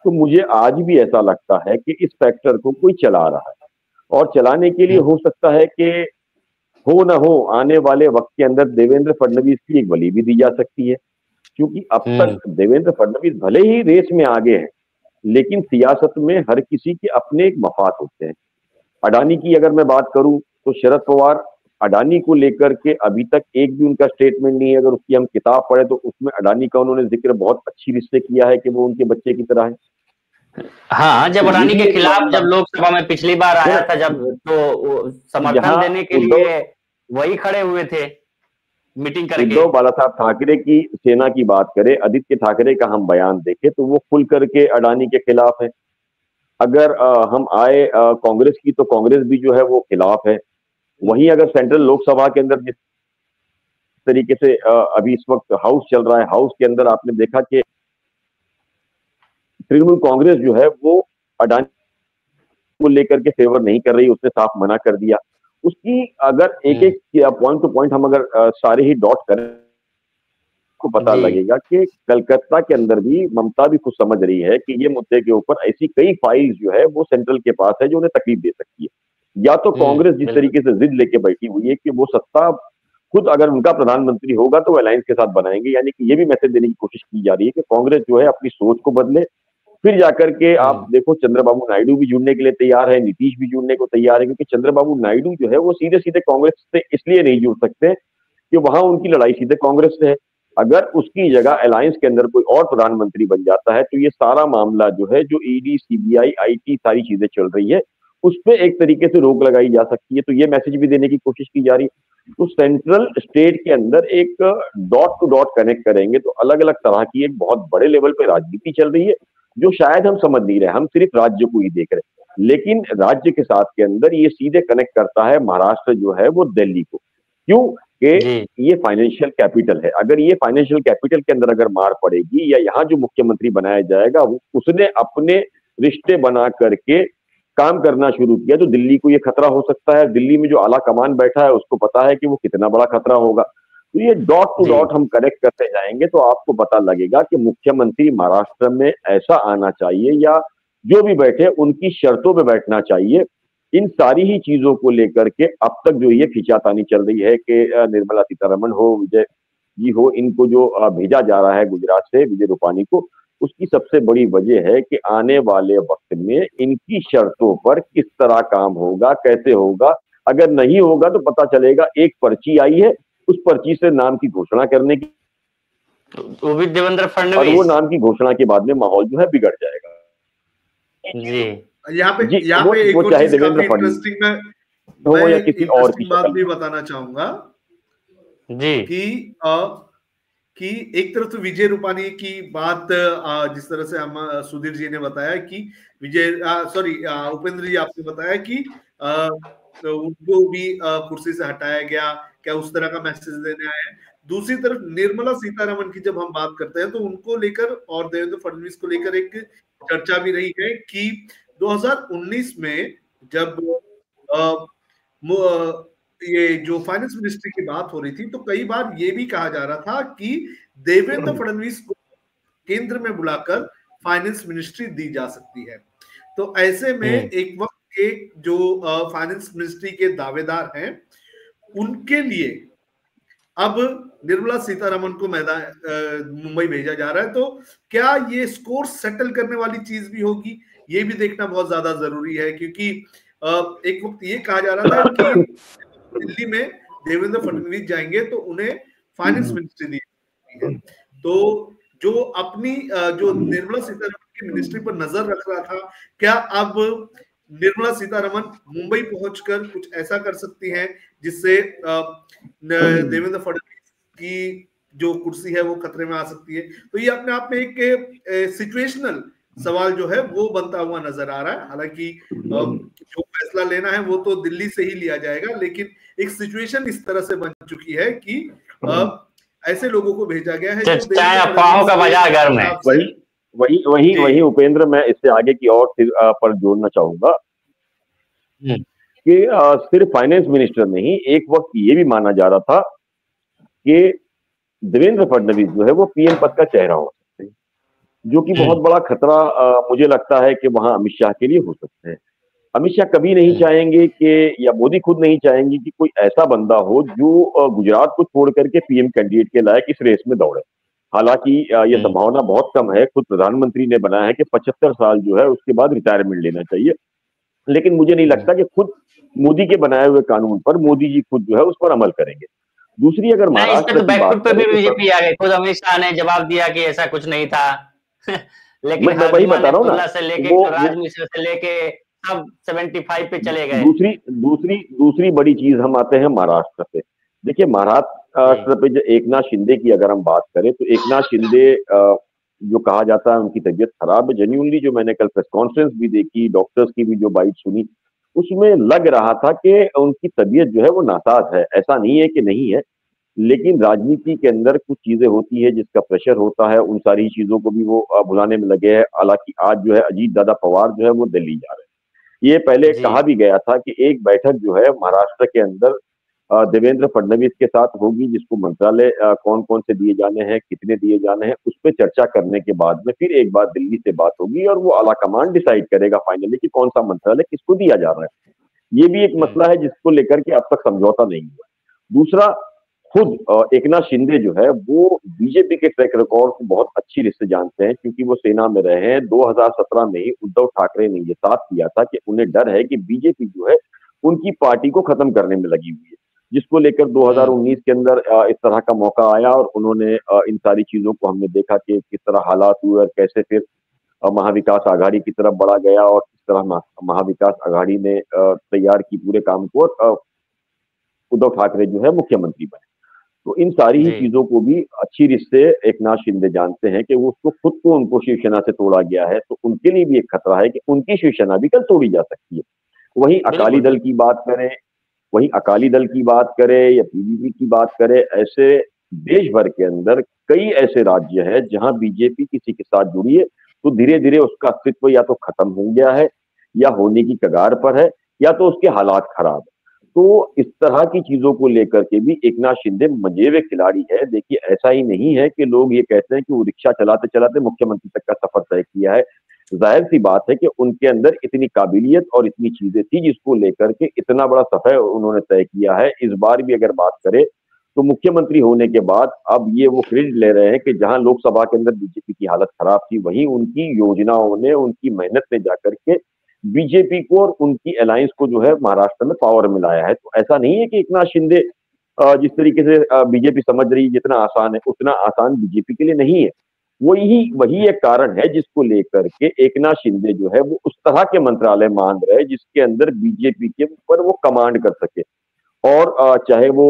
तो मुझे आज भी ऐसा लगता है कि इस फैक्टर को कोई चला रहा है और चलाने के लिए हो सकता है कि हो ना हो आने वाले वक्त के अंदर देवेंद्र फडणवीस की एक बलि भी दी जा सकती है, क्योंकि अब तक देवेंद्र फडणवीस भले ही रेस में आगे हैं लेकिन सियासत में हर किसी के अपने एक मफाद होते हैं। अडानी की अगर मैं बात करूं तो शरद पवार अडानी को लेकर के अभी तक एक भी उनका स्टेटमेंट नहीं है। अगर उसकी हम किताब पढ़े तो उसमें अडानी का उन्होंने जिक्र बहुत अच्छी रिश्ते किया है कि वो उनके बच्चे की तरह है। हाँ, जब अडानी के खिलाफ जब लोकसभा में पिछली बार आया था जब, तो समर्थन देने के लिए वही खड़े हुए थे मीटिंग करके। उद्धव बाला साहब ठाकरे की सेना की बात करें, आदित्य ठाकरे का हम बयान देखें तो वो खुल करके अडानी के खिलाफ है। अगर हम आए कांग्रेस की तो कांग्रेस भी जो है वो खिलाफ है। वहीं अगर सेंट्रल लोकसभा के अंदर जिस तरीके से अभी इस वक्त हाउस चल रहा है, हाउस के अंदर आपने देखा कि तृणमूल कांग्रेस जो है वो अडानी को लेकर के फेवर नहीं कर रही, उसने साफ मना कर दिया। उसकी अगर एक एक पॉइंट टू पॉइंट हम अगर सारे ही डॉट करें को पता लगेगा कि कलकत्ता के अंदर भी ममता भी खुद समझ रही है कि ये मुद्दे के ऊपर ऐसी कई फाइल्स जो है वो सेंट्रल के पास है जो उन्हें तकलीफ दे सकती है। या तो कांग्रेस जिस तरीके से जिद लेके बैठी हुई है कि वो सत्ता खुद अगर उनका प्रधानमंत्री होगा तो वो अलायंस के साथ बनाएंगे, यानी कि ये भी मैसेज देने की कोशिश की जा रही है कि कांग्रेस जो है अपनी सोच को बदले। फिर जाकर के आप देखो चंद्रबाबू नायडू भी जुड़ने के लिए तैयार है, नीतीश भी जुड़ने को तैयार है, क्योंकि चंद्रबाबू नायडू जो है वो सीधे सीधे कांग्रेस से इसलिए नहीं जुड़ सकते कि वहां उनकी लड़ाई सीधे कांग्रेस से है। अगर उसकी जगह अलायंस के अंदर कोई और प्रधानमंत्री बन जाता है तो ये सारा मामला जो है जो ईडी, सीबीआई, आईटी सारी चीजें चल रही है उस पर एक तरीके से रोक लगाई जा सकती है। तो ये मैसेज भी देने की कोशिश की जा रही है। तो सेंट्रल स्टेट के अंदर एक डॉट टू डॉट कनेक्ट करेंगे तो अलग अलग तरह की एक बहुत बड़े लेवल पे राजनीति चल रही है जो शायद हम समझ नहीं रहे, हम सिर्फ राज्य को ही देख रहे हैं। लेकिन राज्य के साथ के अंदर ये सीधे कनेक्ट करता है महाराष्ट्र जो है वो दिल्ली को, क्यों कि ये फाइनेंशियल कैपिटल है। अगर ये फाइनेंशियल कैपिटल के अंदर अगर मार पड़ेगी या यहाँ जो मुख्यमंत्री बनाया जाएगा उसने अपने रिश्ते बना करके काम करना शुरू किया तो दिल्ली को ये खतरा हो सकता है। दिल्ली में जो आला कमान बैठा है उसको पता है कि वो कितना बड़ा खतरा होगा। तो ये डॉट टू डॉट हम कनेक्ट करते जाएंगे तो आपको पता लगेगा कि मुख्यमंत्री महाराष्ट्र में ऐसा आना चाहिए या जो भी बैठे उनकी शर्तों पे बैठना चाहिए। इन सारी ही चीजों को लेकर के अब तक जो ये खींचातानी चल रही है कि निर्मला सीतारमण हो, विजय जी हो, इनको जो भेजा जा रहा है गुजरात से विजय रूपानी को, उसकी सबसे बड़ी वजह है कि आने वाले वक्त में इनकी शर्तों पर किस तरह काम होगा, कैसे होगा। अगर नहीं होगा तो पता चलेगा एक पर्ची आई है, उस पर्ची से नाम की घोषणा करने की, वो भी देवेंद्र फडणवीस, और वो नाम की घोषणा के बाद में माहौल जो है बिगड़ जाएगा। जी यहाँ पे जी, एक वो और चाहे चीज देवेंद्र काफी फडणवीस इंटरेस्टिंग हो मैं या किसी और की इंटरेस्टिंग बात शक्ल भी में। बताना चाहूंगा जी कि एक तरफ तो विजय रूपाणी की बात, जिस तरह से हम सुधीर जी ने बताया कि उपेंद्र जी आपने बताया कि तो उनको भी कुर्सी से हटाया गया, क्या उस तरह का मैसेज देने आए हैं। दूसरी तरफ निर्मला सीतारमण की जब हम बात करते हैं तो उनको लेकर और देवेंद्र फडणवीस को लेकर एक चर्चा भी रही है कि 2019 में जब ये जो फाइनेंस मिनिस्ट्री की बात हो रही थी तो कई बार ये भी कहा जा रहा था कि देवेंद्र फडणवीस को केंद्र में बुलाकर फाइनेंस मिनिस्ट्री दी जा सकती है। तो ऐसे में एक वक्त के जो फाइनेंस मिनिस्ट्री के दावेदार हैं उनके लिए अब निर्मला सीतारमण को मैदान मुंबई भेजा जा रहा है। तो क्या ये स्कोर सेटल करने वाली चीज भी होगी, ये भी देखना बहुत ज्यादा जरूरी है, क्योंकि एक वक्त ये कहा जा रहा था कि दिल्ली में देवेंद्र फडणवीस जाएंगे तो उन्हें फाइनेंस मिनिस्ट्री दी है। तो जो अपनी जो निर्मला सीतारमण की मिनिस्ट्री पर नजर रख रहा था, क्या अब निर्मला सीतारमण मुंबई पहुंचकर कुछ ऐसा कर सकती हैं जिससे देवेंद्र फडणवीस की जो कुर्सी है वो खतरे में आ सकती है। तो ये अपने आप में एक सिचुएशनल सवाल जो है वो बनता हुआ नजर आ रहा है। हालांकि जो फैसला लेना है वो तो दिल्ली से ही लिया जाएगा, लेकिन एक सिचुएशन इस तरह से बन चुकी है कि ऐसे लोगों को भेजा गया है जो चाहे अफवाहों का बाजार गर्म है। वही उपेंद्र, मैं इससे आगे की और पर जोड़ना चाहूंगा कि सिर्फ फाइनेंस मिनिस्टर नहीं, एक वक्त ये भी माना जा रहा था कि देवेंद्र फडणवीस जो है वो पीएम पद का चेहरा हो सकते हैं, जो कि बहुत बड़ा खतरा मुझे लगता है कि वहां अमित शाह के लिए हो सकते हैं। अमित शाह कभी नहीं चाहेंगे कि, या मोदी खुद नहीं चाहेंगे कि कोई ऐसा बंदा हो जो गुजरात को छोड़ करके पीएम कैंडिडेट के लायक इस रेस में दौड़े। हालांकि यह संभावना बहुत कम है, खुद प्रधानमंत्री ने बनाया है कि 75 साल जो है उसके बाद रिटायरमेंट लेना चाहिए, लेकिन मुझे नहीं लगता कि खुद मोदी के बनाए हुए कानून पर मोदी जी खुद जो है उस पर अमल करेंगे। दूसरी अगर महाराष्ट्र की बात करें तो बीजेपी आ गई, खुद अमित शाह ने जवाब दिया कि ऐसा कुछ नहीं था। लेकिन मैं वही बता रहा हूँ ना, से लेके राज मिश्र से लेके सब 75 पे चले गए। दूसरी बड़ी चीज हम आते हैं महाराष्ट्र पे। देखिए महाराष्ट्र पे जो एकनाथ शिंदे की अगर हम बात करें तो एकनाथ शिंदे जो कहा जाता है उनकी तबीयत खराब है। जेन्युइनली जो मैंने कल प्रेस कॉन्फ्रेंस भी देखी, डॉक्टर्स की भी जो बाइट सुनी, उसमें लग रहा था कि उनकी तबीयत जो है वो नासाज है। ऐसा नहीं है कि नहीं है, लेकिन राजनीति के अंदर कुछ चीजें होती है जिसका प्रेशर होता है, उन सारी चीजों को भी वो भुलाने में लगे हैं। हालांकि आज जो है अजीत दादा पवार जो है वो दिल्ली जा रहे हैं। ये पहले कहा भी गया था कि एक बैठक जो है महाराष्ट्र के अंदर देवेंद्र फडणवीस के साथ होगी, जिसको मंत्रालय कौन कौन से दिए जाने हैं, कितने दिए जाने हैं, उस पर चर्चा करने के बाद में फिर एक बार दिल्ली से बात होगी और वो आला कमान डिसाइड करेगा फाइनली कि कौन सा मंत्रालय किसको दिया जा रहा है। ये भी एक मसला है जिसको लेकर के अब तक समझौता नहीं हुआ। दूसरा, खुद एकनाथ शिंदे जो है वो बीजेपी के ट्रैक रिकॉर्ड को बहुत अच्छी तरह से जानते हैं, क्योंकि वो सेना में रहे हैं। 2017 में ही उद्धव ठाकरे ने ये साफ किया था कि उन्हें डर है कि बीजेपी जो है उनकी पार्टी को खत्म करने में लगी हुई है, जिसको लेकर 2019 के अंदर इस तरह का मौका आया और उन्होंने इन सारी चीजों को हमने देखा कि किस तरह हालात हुए और कैसे फिर महाविकास आघाड़ी की तरफ बढ़ा गया और किस तरह महाविकास आघाड़ी ने तैयार की पूरे काम को और उद्धव ठाकरे जो है मुख्यमंत्री बने। तो इन सारी ही चीजों को भी अच्छी रीत से एकनाथ शिंदे जानते हैं कि वो उसको खुद को उनको शिवसेना से तोड़ा गया है, तो उनके लिए भी एक खतरा है कि उनकी शिवसेना भी कल तोड़ी जा सकती है। वहीं अकाली दल की बात करें या पीडीपी की बात करें, ऐसे देश भर के अंदर कई ऐसे राज्य है जहां बीजेपी किसी के साथ जुड़ी है तो धीरे धीरे उसका अस्तित्व या तो खत्म हो गया है या होने की कगार पर है या तो उसके हालात खराब है। तो इस तरह की चीजों को लेकर के भी एकनाथ शिंदे मजेवे खिलाड़ी है। देखिए ऐसा ही नहीं है कि लोग ये कहते हैं कि वो रिक्शा चलाते चलाते मुख्यमंत्री तक का सफर तय किया है। जाहिर सी बात है कि उनके अंदर इतनी काबिलियत और इतनी चीजें थी जिसको लेकर के इतना बड़ा सफर उन्होंने तय किया है। इस बार भी अगर बात करें तो मुख्यमंत्री होने के बाद अब ये वो क्रेडिट ले रहे हैं कि जहां लोकसभा के अंदर बीजेपी की हालत खराब थी, वहीं उनकी योजनाओं ने, उनकी मेहनत ने जाकर के बीजेपी को और उनकी अलायंस को जो है महाराष्ट्र में पावर मिलाया है। तो ऐसा नहीं है कि एकनाथ शिंदे जिस तरीके से बीजेपी समझ रही है जितना आसान है, उतना आसान बीजेपी के लिए नहीं है। वही एक कारण है जिसको लेकर के एकनाथ शिंदे जो है वो उस तरह के मंत्रालय मांग रहे हैं जिसके अंदर बीजेपी के ऊपर वो कमांड कर सके, और चाहे वो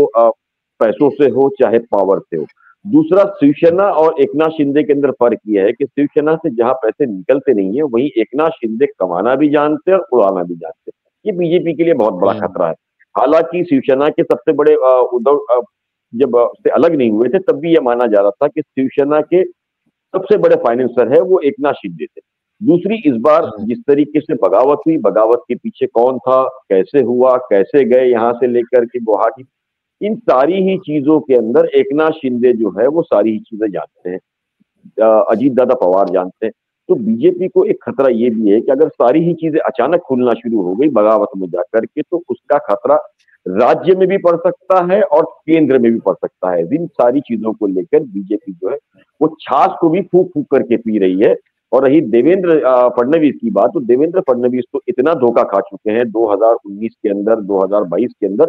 पैसों से हो चाहे पावर से हो। दूसरा, शिवसेना और एकनाथ शिंदे के अंदर फर्क यह है कि शिवसेना से जहां पैसे निकलते नहीं है वहीं एकनाथ शिंदे कमाना भी जानते हैं और उड़ाना भी जानते हैं। ये बीजेपी के लिए बहुत बड़ा खतरा है। हालांकि शिवसेना के सबसे बड़े उद्धव जब से अलग नहीं हुए थे तब भी यह माना जा रहा था कि शिवसेना के सबसे बड़े फाइनेंसर है वो एकनाथ शिंदे थे। दूसरी, इस बार जिस तरीके से बगावत हुई, बगावत के पीछे कौन था, कैसे हुआ, कैसे गए यहां से लेकर के गुवाहाटी, इन सारी ही चीजों के अंदर एकनाथ शिंदे जो है वो सारी ही चीजें जानते हैं, अजीत दादा पवार जानते हैं। तो बीजेपी को एक खतरा ये भी है कि अगर सारी ही चीजें अचानक खुलना शुरू हो गई बगावत में जाकर के, तो उसका खतरा राज्य में भी पड़ सकता है और केंद्र में भी पड़ सकता है। इन सारी चीजों को लेकर बीजेपी जो है वो छाछ को भी फूक फूक करके पी रही है। और रही देवेंद्र फडणवीस की बात, तो देवेंद्र फडणवीस तो इतना धोखा खा चुके हैं 2019 के अंदर, 2022 के अंदर,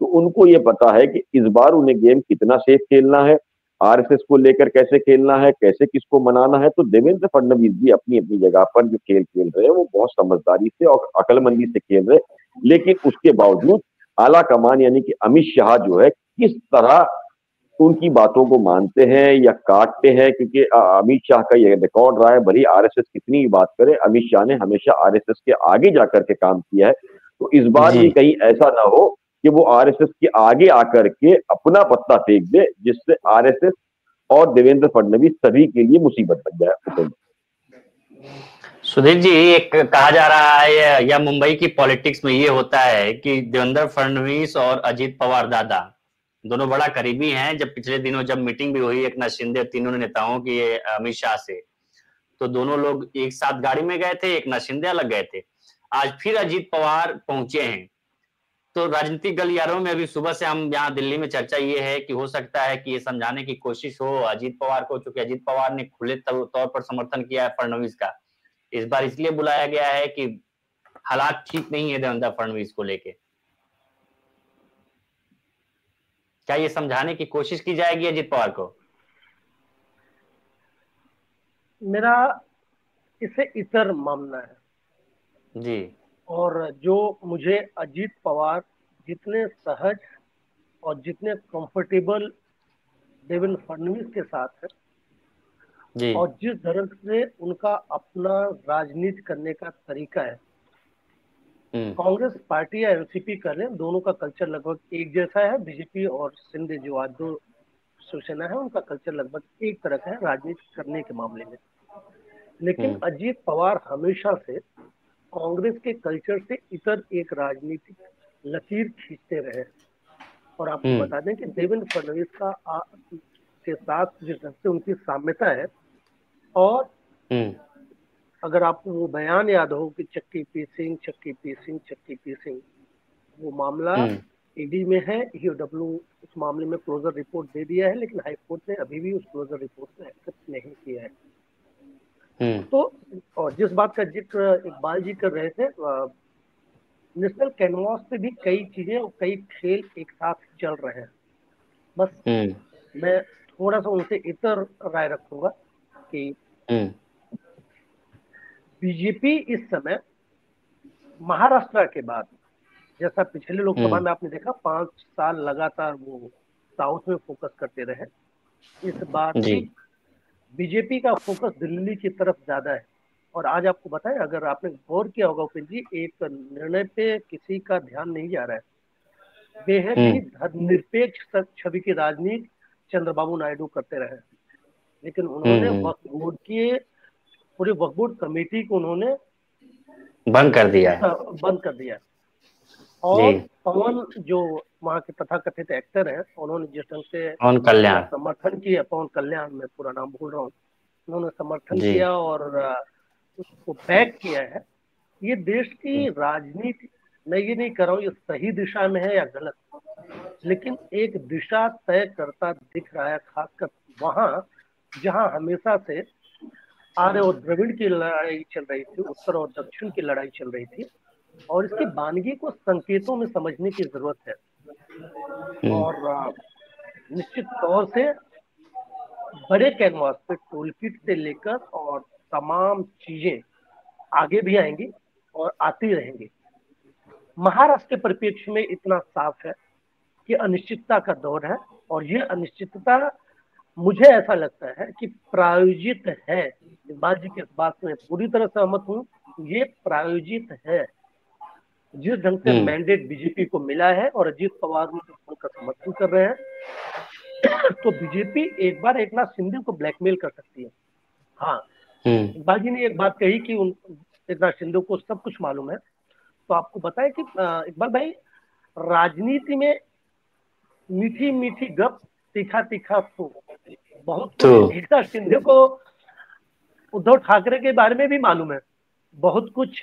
तो उनको ये पता है कि इस बार उन्हें गेम कितना सेफ खेलना है, आरएसएस को लेकर कैसे खेलना है, कैसे किसको मनाना है। तो देवेंद्र फडणवीस भी अपनी अपनी जगह पर जो खेल खेल रहे हैं वो बहुत समझदारी से और अक्लमंदी से खेल रहे, लेकिन उसके बावजूद आला कमान यानी कि अमित शाह जो है किस तरह उनकी बातों को मानते हैं या काटते हैं, क्योंकि अमित शाह का ये रिकॉर्ड रहा है, भली आरएसएस कितनी ही बात करे, अमित शाह ने हमेशा आरएसएस के आगे जाकर के काम किया है। तो इस बार भी कहीं ऐसा ना हो कि वो आरएसएस के आगे आकर के अपना पत्ता फेंक दे, जिससे आरएसएस और देवेंद्र फडणवीस सभी के लिए मुसीबत बन जाए। सुधीर जी, एक कहा जा रहा है या मुंबई की पॉलिटिक्स में ये होता है कि देवेंद्र फडणवीस और अजीत पवार दादा दोनों बड़ा करीबी हैं। जब पिछले दिनों जब मीटिंग भी हुई एकनाथ शिंदे तीनों नेताओं की अमित शाह से, तो दोनों लोग एक साथ गाड़ी में गए थे, एकनाथ शिंदे अलग गए थे। आज फिर अजीत पवार पहुंचे हैं। तो राजनीतिक गलियारों में अभी सुबह से हम यहाँ दिल्ली में चर्चा ये है कि हो सकता है कि ये समझाने की कोशिश हो अजीत पवार को, चूंकि अजीत पवार ने खुले तौर पर समर्थन किया है फडणवीस का, इस बार इसलिए बुलाया गया है कि हालात ठीक नहीं है देवेंद्र फडणवीस को लेके। क्या ये समझाने की कोशिश की जाएगी अजीत पवार को? मेरा इसे इतर मानना है जी। और जो मुझे अजीत पवार जितने सहज और जितने कंफर्टेबल देवेंद्र फडणवीस के साथ है जी। और जिस तरह से उनका अपना राजनीति करने का तरीका है, कांग्रेस पार्टी या एनसीपी कर लें, दोनों का कल्चर लगभग एक जैसा है। बीजेपी और शिंदे जो आज दो शिवसेना है उनका कल्चर लगभग एक तरह का है राजनीति करने के मामले में। लेकिन अजीत पवार हमेशा से कांग्रेस के कल्चर से इतर एक राजनीतिक लकीर खींचते रहे। और आपको बता दें कि देवेंद्र फडणवीस का के साथ जिस ढंग से उनकी साम्यता है, और अगर आपको वो बयान याद हो कि चक्की पीसिंग, वो मामला ईडी में है, ईओडब्ल्यू उस मामले में क्लोजर रिपोर्ट दे दिया है, लेकिन हाईकोर्ट ने अभी भी उस क्लोजर रिपोर्ट को एक्सेप्ट नहीं किया है। तो और जिस बात का जिक्र इकबाल जी कर रहे थे, नेशनल कैनवास पे भी कई चीजें और कई खेल एक साथ चल रहे हैं। बस मैं थोड़ा सा उनसे इतर राय रखूंगा कि बीजेपी इस समय महाराष्ट्र के बाद, जैसा पिछले लोकसभा में आपने देखा 5 साल लगातार वो साउथ में फोकस करते रहे, इस बार भी बीजेपी का फोकस दिल्ली की तरफ ज्यादा है। और आज आपको बताएं, अगर आपने गौर किया होगा उपेंद्र जी, एक निर्णय पे किसी का ध्यान नहीं जा रहा है। बेहद ही धर्मनिरपेक्ष छवि की राजनीति चंद्रबाबू नायडू करते रहे, लेकिन उन्होंने वक्फ बोर्ड की पूरी वक्फ बोर्ड कमेटी को उन्होंने बंद कर दिया। और पवन जो वहाँ के तथाकथित एक्टर हैं, उन्होंने जिस ढंग से समर्थन किया, पवन कल्याण, मैं पूरा नाम भूल रहा हूँ, उन्होंने समर्थन किया और उसको बैक किया है। ये देश की राजनीति, मैं ये नहीं कर रहा हूँ ये सही दिशा में है या गलत, लेकिन एक दिशा तय करता दिख रहा है, खासकर वहाँ जहाँ हमेशा से आर्य और द्रविड़ की लड़ाई चल रही थी, उत्तर और दक्षिण की लड़ाई चल रही थी, और इसकी वानगी को संकेतों में समझने की जरूरत है। और निश्चित तौर से बड़े कैनवास पे टोल किट से लेकर और तमाम चीजें आगे भी आएंगी और आती रहेंगी। महाराष्ट्र के परिप्रेक्ष्य में इतना साफ है कि अनिश्चितता का दौर है, और ये अनिश्चितता मुझे ऐसा लगता है कि प्रायोजित है। इकबाल जी की इस बात से मैं पूरी तरह सहमत हूँ, ये प्रायोजित है। जिस ढंग से मैंडेट बीजेपी को मिला है और अजीत पवार उनका समर्थन कर रहे हैं, तो बीजेपी एक बार एकनाथ शिंदे को ब्लैकमेल कर सकती है। हाँ, इकबाल जी ने एक बात कही कि एकनाथ शिंदे को सब कुछ मालूम है। तो आपको बताए कि इकबाल भाई, राजनीति में मीठी मीठी गप, तीखा तीखा फूक, बहुत कुछ एकनाथ शिंदे को उद्धव ठाकरे के बारे में भी मालूम है, बहुत कुछ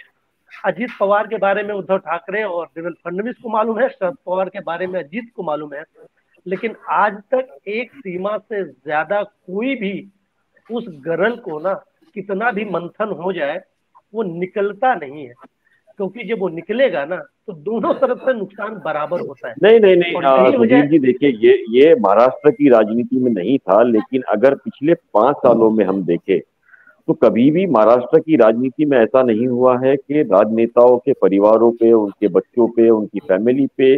अजीत पवार के बारे में उद्धव ठाकरे और देवेंद्र फडणवीस को मालूम है, शरद पवार के बारे में अजीत को मालूम है। लेकिन आज तक एक सीमा से ज्यादा कोई भी उस गरल को ना कितना भी मंथन हो जाए वो निकलता नहीं है, क्योंकि जब वो निकलेगा ना तो दोनों तरफ से नुकसान बराबर होता है। नहीं सुधीर जी, देखिए ये महाराष्ट्र की राजनीति में नहीं था, लेकिन अगर पिछले 5 सालों में हम देखें तो कभी भी महाराष्ट्र की राजनीति में ऐसा नहीं हुआ है कि राजनेताओं के परिवारों पे, उनके बच्चों पे, उनकी फैमिली पे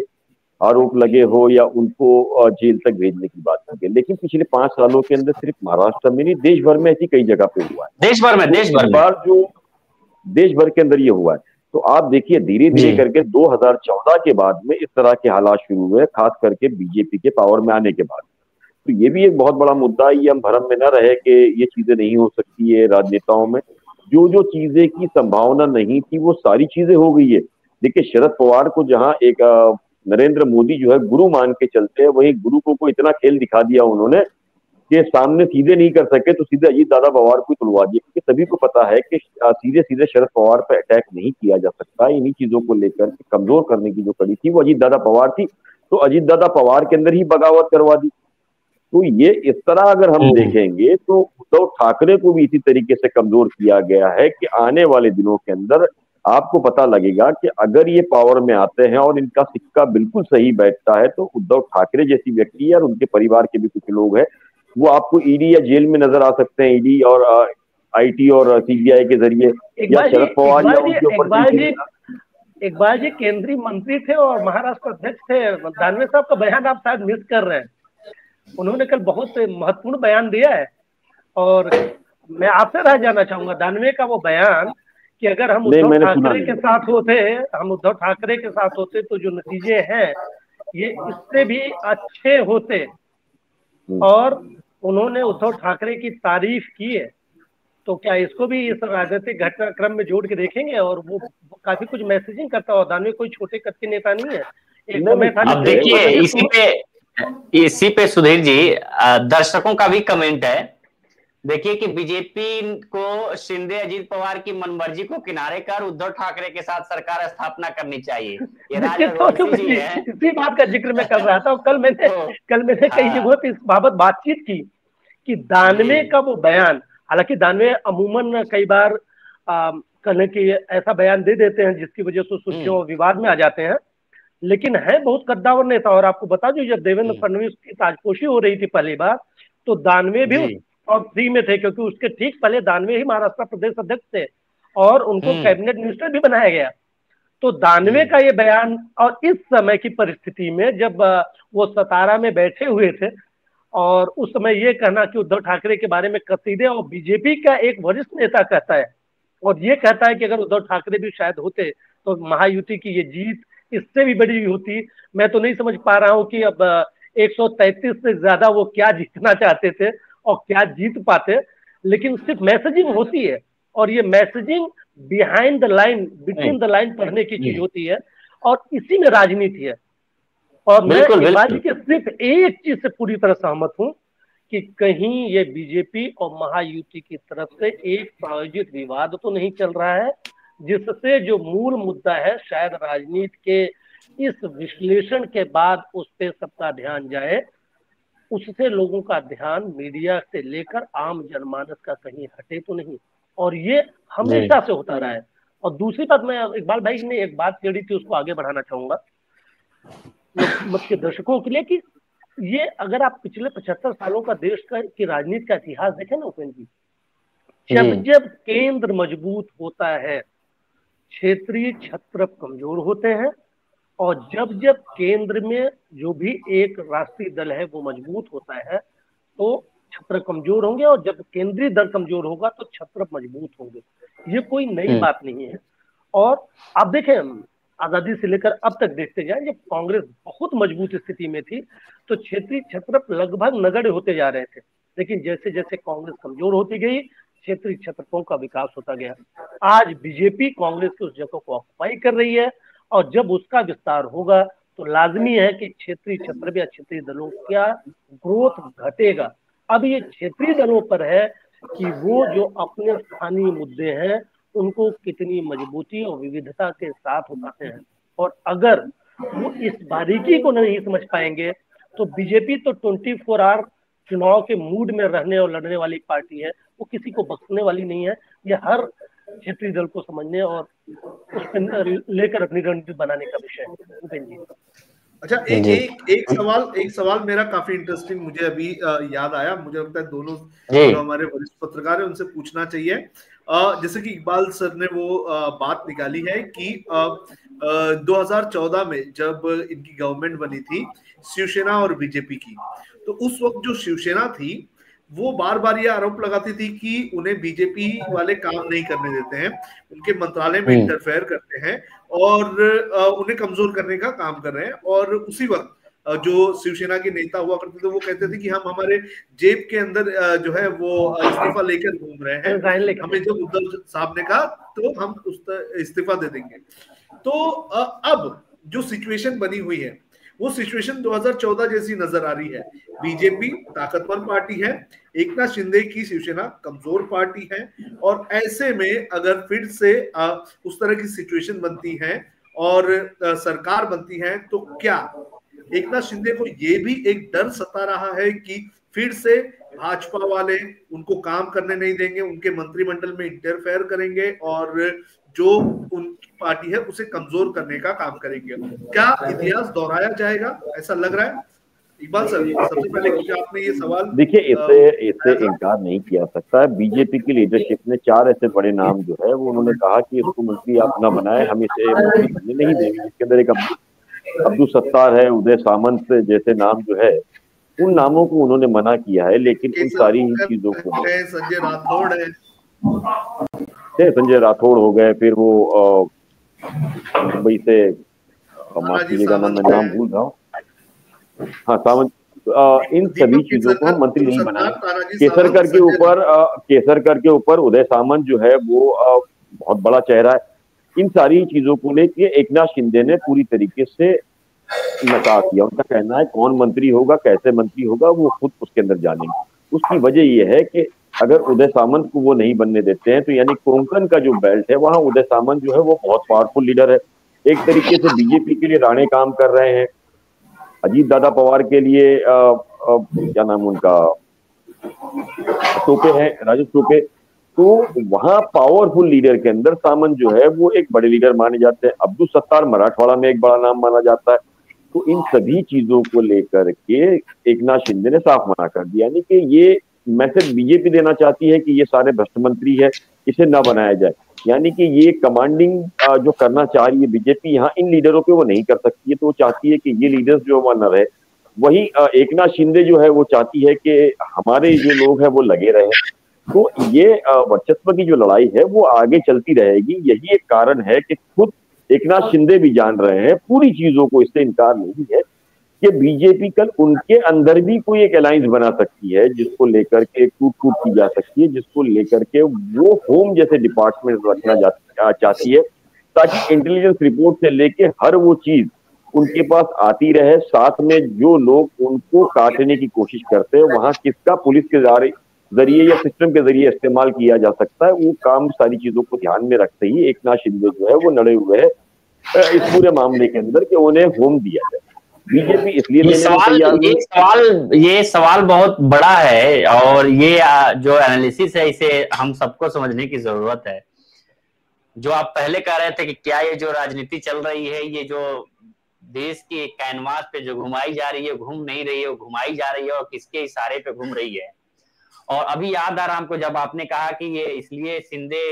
आरोप लगे हो या उनको जेल तक भेजने की बात लगे। लेकिन पिछले 5 सालों के अंदर सिर्फ महाराष्ट्र में नहीं, देश भर में ऐसी कई जगह पे हुआ है। देश भर के अंदर ये हुआ है। तो आप देखिए धीरे धीरे करके 2014 के बाद में इस तरह के हालात शुरू हुए, खास करके बीजेपी के पावर में आने के बाद। तो ये भी एक बहुत बड़ा मुद्दा है, ये हम भ्रम में न रहे कि ये चीजें नहीं हो सकती है। राजनेताओं में जो जो चीजें की संभावना नहीं थी वो सारी चीजें हो गई है। देखिए शरद पवार को जहां एक नरेंद्र मोदी जो है गुरु मान के चलते हैं, वही गुरु को इतना खेल दिखा दिया उन्होंने कि सामने सीधे नहीं कर सके तो सीधे अजीत दादा पवार को तुलवा दिया, क्योंकि सभी को पता है कि सीधे सीधे शरद पवार पर अटैक नहीं किया जा सकता। इन्हीं चीजों को लेकर कमजोर करने की जो कड़ी थी वो अजीत दादा पवार थी, तो अजीत दादा पवार के अंदर ही बगावत करवा दी। तो ये इस तरह अगर हम देखेंगे तो उद्धव ठाकरे को भी इसी तरीके से कमजोर किया गया है कि आने वाले दिनों के अंदर आपको पता लगेगा कि अगर ये पावर में आते हैं और इनका सिक्का बिल्कुल सही बैठता है तो उद्धव ठाकरे जैसी व्यक्ति और उनके परिवार के भी कुछ लोग हैं, वो आपको ईडी या जेल में नजर आ सकते हैं, ईडी और आईटी और सीबीआई के जरिए, या शरद पवार या उनके ऊपर। इकबाल जी केंद्रीय मंत्री थे और महाराष्ट्र अध्यक्ष थे। दानवे साहब का बयान आप शायद मिस कर रहे हैं। उन्होंने कल बहुत महत्वपूर्ण बयान दिया है और मैं आपसे राय जानना चाहूंगा दानवे का वो बयान कि अगर हम उद्धव ठाकरे के साथ होते तो जो नतीजे हैं ये इससे भी अच्छे होते, और उन्होंने उद्धव ठाकरे की तारीफ की है। तो क्या इसको भी इस राजनीतिक घटनाक्रम में जोड़ के देखेंगे? और वो काफी कुछ मैसेजिंग करता है। दानवे कोई छोटे कद के नेता नहीं है। एक समय था। अब देखिए इसी पे सुधीर जी दर्शकों का भी कमेंट है। देखिए कि बीजेपी को शिंदे अजीत पवार की मनमर्जी को किनारे कर उद्धव ठाकरे के साथ सरकार स्थापना करनी चाहिए। ये इसी बात का जिक्र मैं कर रहा था। कल मैंने कई जगहों पे इस बाबत बातचीत की कि दानवे का वो बयान, हालांकि दानवे अमूमन कई बार कहने की ऐसा बयान दे देते हैं जिसकी वजह से सुर्खियों और विवाद में आ जाते हैं, लेकिन है बहुत कद्दावर नेता। और आपको बता दूं जब देवेंद्र फडणवीस की ताजपोशी हो रही थी पहली बार तो दानवे भी टॉप 3 में थे, क्योंकि उसके ठीक पहले दानवे ही महाराष्ट्र प्रदेश अध्यक्ष थे और उनको कैबिनेट मिनिस्टर भी बनाया गया। तो दानवे का ये बयान, और इस समय की परिस्थिति में जब वो सतारा में बैठे हुए थे और उस समय ये कहना कि उद्धव ठाकरे के बारे में कसीदे, और बीजेपी का एक वरिष्ठ नेता कहता है और ये कहता है कि अगर उद्धव ठाकरे भी शायद होते तो महायुति की ये जीत इससे भी बड़ी होती। मैं तो नहीं समझ पा रहा हूं कि अब 133 से ज्यादा वो क्या जीतना चाहते थे और क्या जीत पाते, लेकिन सिर्फ मैसेजिंग होती है और ये messaging behind the line, between the line पढ़ने की चीज होती है और इसी में राजनीति है। और मैं इकबाल जी के सिर्फ एक चीज से पूरी तरह सहमत हूं कि कहीं ये बीजेपी और महायुति की तरफ से एक प्रायोजित विवाद तो नहीं चल रहा है जिससे जो मूल मुद्दा है शायद राजनीति के इस विश्लेषण के बाद उस पर सबका ध्यान जाए, उससे लोगों का ध्यान मीडिया से लेकर आम जनमानस का कहीं हटे तो नहीं, और ये हमेशा से होता रहा है। और दूसरी बात, मैं इकबाल भाई ने एक बात छेड़ी थी उसको आगे बढ़ाना चाहूंगा मत के दर्शकों के लिए कि ये अगर आप पिछले 75 सालों का देश का की राजनीति का इतिहास देखें ना उपेंद्र जी, जब जब केंद्र मजबूत होता है क्षेत्रीय छत्र कमजोर होते हैं, और जब जब केंद्र में जो भी एक राष्ट्रीय दल है वो मजबूत होता है तो छत्र कमजोर होंगे, और जब केंद्रीय दल कमजोर होगा तो छत्र मजबूत होंगे। ये कोई नई बात नहीं है। और आप देखें, आजादी से लेकर अब तक देखते जाएं, जब कांग्रेस बहुत मजबूत स्थिति में थी तो क्षेत्रीय छत्र लगभग नगण्य होते जा रहे थे, लेकिन जैसे जैसे कांग्रेस कमजोर होती गई क्षेत्रीय छत्रों का विकास होता गया। आज बीजेपी कांग्रेस की उस जगह को ऑक्युपाई कर रही है, और जब उसका विस्तार होगा तो लाजमी है कि क्षेत्रीय छत्र या क्षेत्रीय दलों का ग्रोथ घटेगा। अब ये क्षेत्रीय दलों पर है कि वो जो अपने स्थानीय मुद्दे हैं उनको कितनी मजबूती और विविधता के साथ उठाते हैं, और अगर वो इस बारीकी को नहीं समझ पाएंगे तो बीजेपी तो 24 आवर चुनाव के मूड में रहने और लड़ने वाली पार्टी है, वो किसी को बख्शने वाली नहीं है। ये हर क्षेत्रीय दल को समझने और उस पर लेकर अपनी रणनीति बनाने का विषय है। उपेंद्र जी, अच्छा, एक सवाल मेरा काफी इंटरेस्टिंग मुझे अभी याद आया, मुझे लगता है दोनों जो हमारे वरिष्ठ पत्रकार हैं उनसे पूछना चाहिए। जैसे कि इकबाल सर ने वो बात निकाली है कि 2014 में जब इनकी गवर्नमेंट बनी थी शिवसेना और बीजेपी की, तो उस वक्त जो शिवसेना थी वो बार बार ये आरोप लगाती थी कि उन्हें बीजेपी वाले काम नहीं करने देते हैं, उनके मंत्रालय में इंटरफेयर करते हैं और उन्हें कमजोर करने का काम कर रहे हैं। और उसी वक्त जो शिवसेना के नेता हुआ करते थे वो कहते थे कि हम हमारे जेब के अंदर जो है वो इस्तीफा लेकर घूम रहे हैं, हमें जब उद्धव साहब ने कहा तो हम उस इस्तीफा दे देंगे। तो अब जो सिचुएशन बनी हुई है वो सिचुएशन 2014 जैसी नजर आ रही है। बीजेपी ताकतवर पार्टी है, एकनाथ शिंदे की शिवसेना कमजोर पार्टी है, और ऐसे में अगर फिर से उस तरह की सिचुएशन बनती है और सरकार बनती है तो क्या एकनाथ शिंदे को ये भी एक डर सता रहा है कि फिर से भाजपा वाले उनको काम करने नहीं देंगे, उनके मंत्रिमंडल में इंटरफेयर करेंगे और जो उनकी पार्टी है उसे कमजोर करने का काम करेंगे? क्या इतिहास दोहराया जाएगा, ऐसा लग रहा है? इकबाल सर, सबसे पहले क्योंकि आपने ये सवाल, देखिए इससे इनकार नहीं किया सकता। बीजेपी की लीडरशिप ने 4 ऐसे बड़े नाम जो है वो उन्होंने कहा कि इसको मंत्री आप ना बनाए, हम इसे मंत्री बनने नहीं देंगे। इसके अंदर एक अब्दुल सत्तार है, उदय सामंत जैसे नाम जो है, उन नामों को उन्होंने मना किया है। लेकिन उन सारी चीजों को संजय राठौड़ है, संजय राठौड़ हो गए, फिर वो मुंबई से माफ कीजिएगा मैं नाम भूल रहा हूँ, हाँ सावंत, इन सभी चीजों को हम मंत्री नहीं बनाए। केसरकर के ऊपर उदय सामंत जो है वो बहुत बड़ा चेहरा है। इन सारी चीजों को लेके एकनाथ शिंदे ने पूरी तरीके से नकार किया। उनका कहना है कौन मंत्री होगा, कैसे मंत्री होगा, वो खुद उसके अंदर जानेंगे। उसकी वजह ये है कि अगर उदय सामंत को वो नहीं बनने देते हैं तो यानी कोंकण का जो बेल्ट है वहां उदय सामंत जो है वो बहुत पावरफुल लीडर है। एक तरीके से बीजेपी के लिए राणे काम कर रहे हैं, अजीत दादा पवार के लिए क्या नाम उनका, टोपे है, राजेश टोपे। तो वहां पावरफुल लीडर के अंदर सामंत जो है वो एक बड़े लीडर माने जाते हैं। अब्दुल सत्तार मराठवाड़ा में एक बड़ा नाम माना जाता है। तो इन सभी चीजों को लेकर के एकनाथ शिंदे ने साफ मना कर दिया, यानी कि ये मैसेज बीजेपी देना चाहती है कि ये सारे भ्रष्ट मंत्री है, इसे ना बनाया जाए। यानी कि ये कमांडिंग जो करना चाह रही है बीजेपी, यहाँ इन लीडरों पे वो नहीं कर सकती है। तो वो चाहती है कि ये लीडर्स जो वहां न रहे। वही एकनाथ शिंदे जो है वो चाहती है कि हमारे जो लोग हैं वो लगे रहे। तो ये वर्चस्व की जो लड़ाई है वो आगे चलती रहेगी। यही एक कारण है कि खुद एकनाथ शिंदे भी जान रहे हैं पूरी चीजों को, इससे इनकार नहीं है कि बीजेपी कल उनके अंदर भी कोई एक अलायंस बना सकती है जिसको लेकर के टूट फूट की जा सकती है, जिसको लेकर के वो होम जैसे डिपार्टमेंट रखना चाहती है, ताकि इंटेलिजेंस रिपोर्ट से लेके हर वो चीज उनके पास आती रहे। साथ में जो लोग उनको काटने की कोशिश करते हैं वहां किसका पुलिस के जरिए या सिस्टम के जरिए इस्तेमाल किया जा सकता है, वो काम सारी चीजों को ध्यान में रखते ही एकनाथ शिंदे जो है वो लड़े हुए है इस पूरे मामले के अंदर कि उन्हें होम दिया जाए। बीजेपी इसलिए ये सवाल बहुत बड़ा है और ये जो एनालिसिस है इसे हम सबको समझने की जरूरत है। जो आप पहले कह रहे थे कि क्या ये जो राजनीति चल रही है, ये जो देश की एक कैनवास पे जो घुमाई जा रही है, घूम नहीं रही है, वो घुमाई जा रही है और किसके इशारे पे घूम रही है। और अभी याद आ रहा हमको जब आपने कहा कि ये इसलिए शिंदे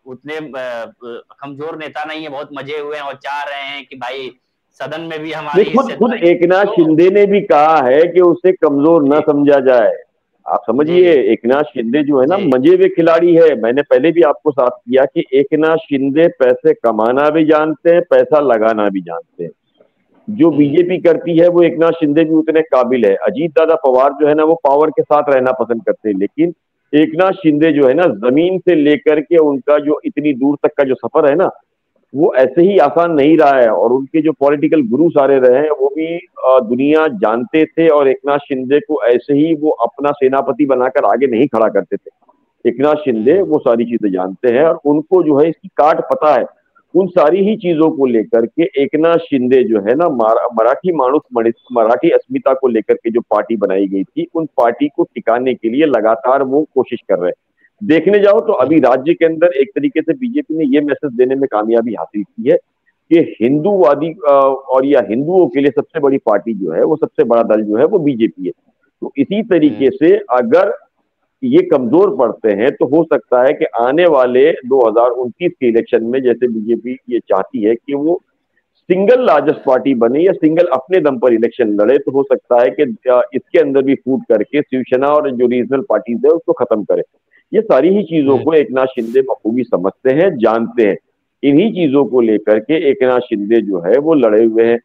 उतने कमजोर नेता नहीं है, बहुत मजे हुए हैं और चाह रहे हैं कि भाई सदन में भी हमारी खुद एकनाथ शिंदे ने भी कहा है कि उसे कमजोर न समझा जाए। आप समझिए, एकनाथ शिंदे जो है ना मजे हुए खिलाड़ी है। मैंने पहले भी आपको साफ किया कि एकनाथ शिंदे पैसे कमाना भी जानते हैं, पैसा लगाना भी जानते हैं। जो बीजेपी करती है वो एकनाथ शिंदे भी उतने काबिल है। अजीत दादा पवार जो है ना वो पावर के साथ रहना पसंद करते हैं, लेकिन एकनाथ शिंदे जो है ना जमीन से लेकर के उनका जो इतनी दूर तक का जो सफर है ना वो ऐसे ही आसान नहीं रहा है। और उनके जो पॉलिटिकल गुरु सारे रहे हैं वो भी दुनिया जानते थे, और एकनाथ शिंदे को ऐसे ही वो अपना सेनापति बनाकर आगे नहीं खड़ा करते थे। एकनाथ शिंदे वो सारी चीजें जानते हैं और उनको जो है इसकी काट पता है। उन सारी ही चीजों को लेकर के एकनाथ शिंदे जो है ना मराठी माणूस मराठी अस्मिता को लेकर के जो पार्टी बनाई गई थी, उन पार्टी को टिकाने के लिए लगातार वो कोशिश कर रहे हैं। देखने जाओ तो अभी राज्य के अंदर एक तरीके से बीजेपी ने ये मैसेज देने में कामयाबी हासिल की है कि हिंदूवादी और या हिंदुओं के लिए सबसे बड़ी पार्टी जो है वो सबसे बड़ा दल जो है वो बीजेपी है। तो इसी तरीके से अगर ये कमजोर पड़ते हैं तो हो सकता है कि आने वाले 2029 के इलेक्शन में, जैसे बीजेपी ये चाहती है कि वो सिंगल लार्जेस्ट पार्टी बने या सिंगल अपने दम पर इलेक्शन लड़े, तो हो सकता है कि इसके अंदर भी फूट करके शिवसेना और जो रीजनल पार्टीज है उसको खत्म करे। ये सारी ही चीजों को एकनाथ शिंदे बखूबी समझते हैं, जानते हैं। इन्हीं चीजों को लेकर के एकनाथ शिंदे जो है वो लड़े हुए हैं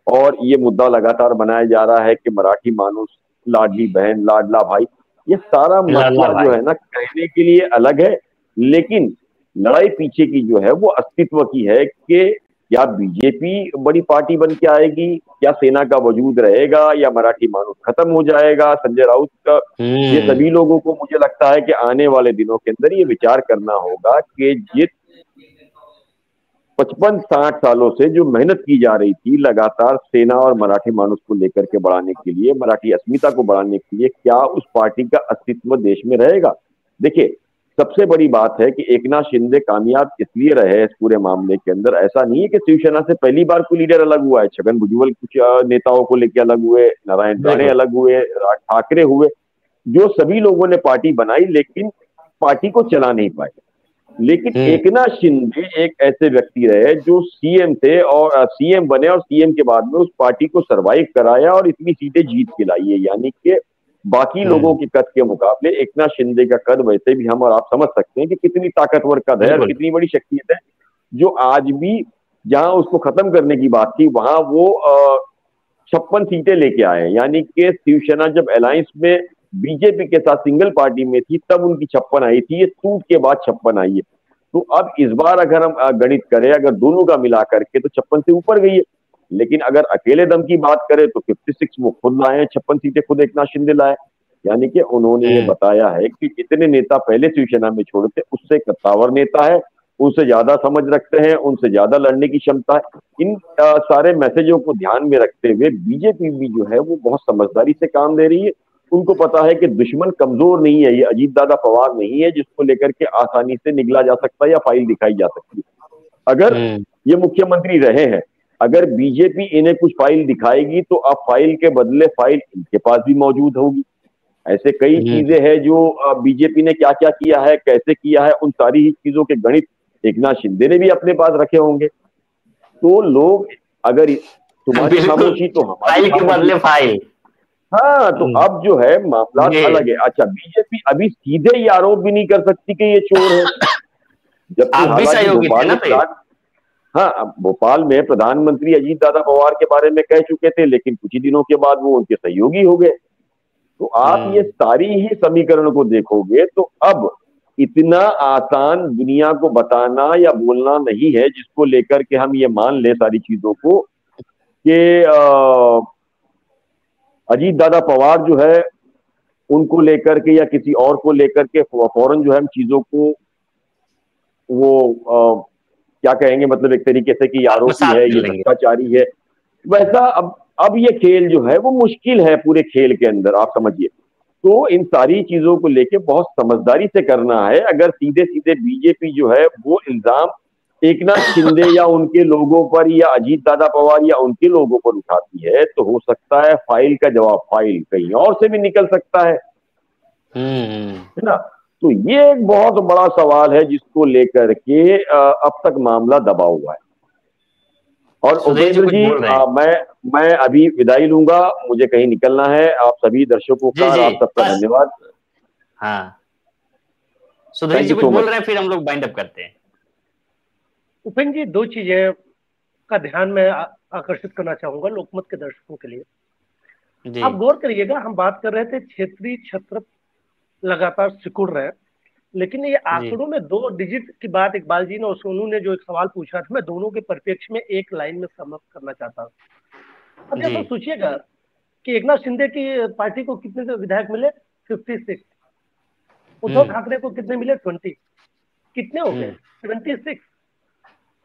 और ये मुद्दा लगातार बनाया जा रहा है कि मराठी मानुस, लाडली बहन, लाडला भाई, ये सारा मसला जो है ना कहने के लिए अलग है, लेकिन लड़ाई पीछे की जो है वो अस्तित्व की है कि क्या बीजेपी बड़ी पार्टी बन के आएगी, क्या सेना का वजूद रहेगा, या मराठी मानुस खत्म हो जाएगा। संजय राउत का ये सभी लोगों को मुझे लगता है कि आने वाले दिनों के अंदर ये विचार करना होगा कि जिस 55-60 सालों से जो मेहनत की जा रही थी लगातार सेना और मराठी मानुस को लेकर के बढ़ाने के लिए, मराठी अस्मिता को बढ़ाने के लिए, क्या उस पार्टी का अस्तित्व देश में रहेगा। देखिए, सबसे बड़ी बात है कि एकनाथ शिंदे कामयाब इसलिए रहे इस पूरे मामले के अंदर। ऐसा नहीं है कि शिवसेना से पहली बार कोई लीडर अलग हुआ है। छगन भुजबल कुछ नेताओं को लेकर अलग हुए, नारायण राणे अलग हुए, राज ठाकरे हुए, जो सभी लोगों ने पार्टी बनाई लेकिन पार्टी को चला नहीं पाए। लेकिन एकनाथ शिंदे एक ऐसे व्यक्ति रहे जो सीएम थे और सीएम बने और सीएम के बाद में उस पार्टी को सरवाइव कराया और इतनी सीटें जीत के लाई है। यानी कि बाकी लोगों के कद के मुकाबले एकनाथ शिंदे का कद वैसे भी हम और आप समझ सकते हैं कि कितनी ताकतवर कद है और कितनी बड़ी शख्सियत है, जो आज भी जहां उसको खत्म करने की बात थी वहां वो 56 सीटें लेके आए। यानी कि शिवसेना जब अलायंस में बीजेपी के साथ सिंगल पार्टी में थी तब उनकी 56 आई थी, ये टूट के बाद 56 आई है। तो अब इस बार अगर हम गणित करें, अगर दोनों का मिला करके तो 56 से ऊपर गई है। लेकिन अगर अकेले दम की बात करें तो 56 वो खुद लाए, 56 सीटें खुद एकनाथ शिंदे लाए। यानी कि उन्होंने ये बताया है कि जितने नेता पहले शिवसेना में छोड़ते उससे कद्दावर नेता है, उनसे ज्यादा समझ रखते हैं, उनसे ज्यादा लड़ने की क्षमता है। इन सारे मैसेजों को ध्यान में रखते हुए बीजेपी भी जो है वो बहुत समझदारी से काम दे रही है। उनको पता है कि दुश्मन कमजोर नहीं है, ये अजीत दादा पवार नहीं है जिसको लेकर के आसानी से निगला जा सकता है या फाइल दिखाई जा सकती है। अगर ये मुख्यमंत्री रहे हैं, अगर बीजेपी इन्हें कुछ फाइल दिखाएगी तो अब फाइल के बदले फाइल इनके पास भी मौजूद होगी। ऐसे कई चीजें हैं जो बीजेपी ने क्या क्या किया है, कैसे किया है, उन सारी ही चीजों के गणित एकनाथ शिंदे ने भी अपने पास रखे होंगे। तो लोग अगर तुम्हारी खामोशी तो हमारी के बदले फाइल। हाँ, तो अब जो है मामला अलग है। अच्छा, बीजेपी अभी सीधे ये आरोप भी नहीं कर सकती कि ये चोर है, जबकि हाँ, भोपाल में प्रधानमंत्री अजीत दादा पवार के बारे में कह चुके थे, लेकिन कुछ ही दिनों के बाद वो उनके सहयोगी हो गए। तो आप ये सारी ही समीकरण को देखोगे तो अब इतना आसान दुनिया को बताना या बोलना नहीं है जिसको लेकर के हम ये मान ले सारी चीजों को कि अजीत दादा पवार जो है उनको लेकर के या किसी और को लेकर के फौरन जो है हम चीजों को वो क्या कहेंगे, मतलब एक तरीके से कि आरोपी है, ये भ्रष्टाचारी है, वैसा अब ये खेल जो है वो मुश्किल है पूरे खेल के अंदर, आप समझिए। तो इन सारी चीजों को लेके बहुत समझदारी से करना है। अगर सीधे सीधे बीजेपी जो है वो इल्जाम एकनाथ शिंदे या उनके लोगों पर या अजीत दादा पवार या उनके लोगों पर उठाती है, तो हो सकता है फाइल का जवाब फाइल कहीं और से भी निकल सकता है ना। तो ये एक बहुत बड़ा सवाल है जिसको लेकर के अब तक मामला दबा हुआ है। और उपेंद्र जी, मैं अभी विदाई लूंगा, मुझे कहीं निकलना है। आप सभी दर्शकों का और आप सबका धन्यवाद। हाँ, सुधीर जी कुछ बोल रहे हैं, फिर हम लोग बाइंड अप करते हैं। उपेंद्र जी, दो चीजें का ध्यान में आकर्षित करना चाहूंगा लोकमत के दर्शकों के लिए। आप गौर करिएगा, हम बात कर रहे थे क्षेत्रीय छत्र लगातार सिकुड़ रहे हैं, लेकिन ये आंकड़ों में 2 डिजिट की बात इकबाल जी ने और सोनू ने जो एक सवाल पूछा था, मैं दोनों के परिप्रेक्ष्य में एक लाइन में समाप्त करना चाहता हूँ। अब जैसा सोचिएगा कि एकनाथ शिंदे की पार्टी को कितने विधायक मिले, 56। उद्धव ठाकरे को कितने मिले, 20। कितने हो गए, 76।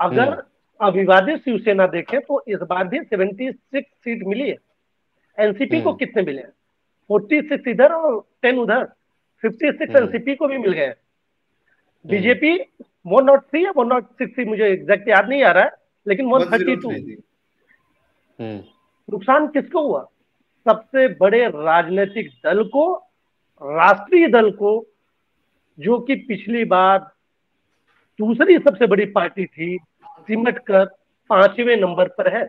अगर अविवादित शिवसेना देखें तो इस बार भी 76 सीट मिली है। एनसीपी को कितने मिले, 46 इधर और 10 उधर, 56 एनसीपी को भी मिल गए। बीजेपी 103 या 160, मुझे एग्जैक्ट याद नहीं आ रहा है, लेकिन 132। नुकसान किसको हुआ, सबसे बड़े राजनीतिक दल को, राष्ट्रीय दल को, जो कि पिछली बार दूसरी सबसे बड़ी पार्टी थी, सिमट कर 5वें नंबर पर है।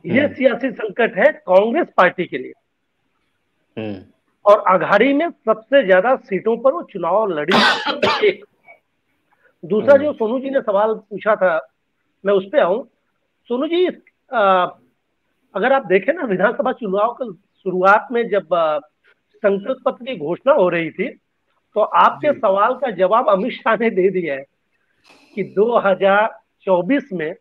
यह सियासी संकट है कांग्रेस पार्टी के लिए। और अघाड़ी में सबसे ज्यादा सीटों पर वो चुनाव लड़ी। एक दूसरा जो सोनू जी ने सवाल पूछा था, मैं उस पे आऊं। सोनू जी, अगर आप देखें ना, विधानसभा चुनाव का शुरुआत में जब संकल्प पत्र की घोषणा हो रही थी, तो आपके सवाल का जवाब अमित शाह ने दे दिया है कि 2024 में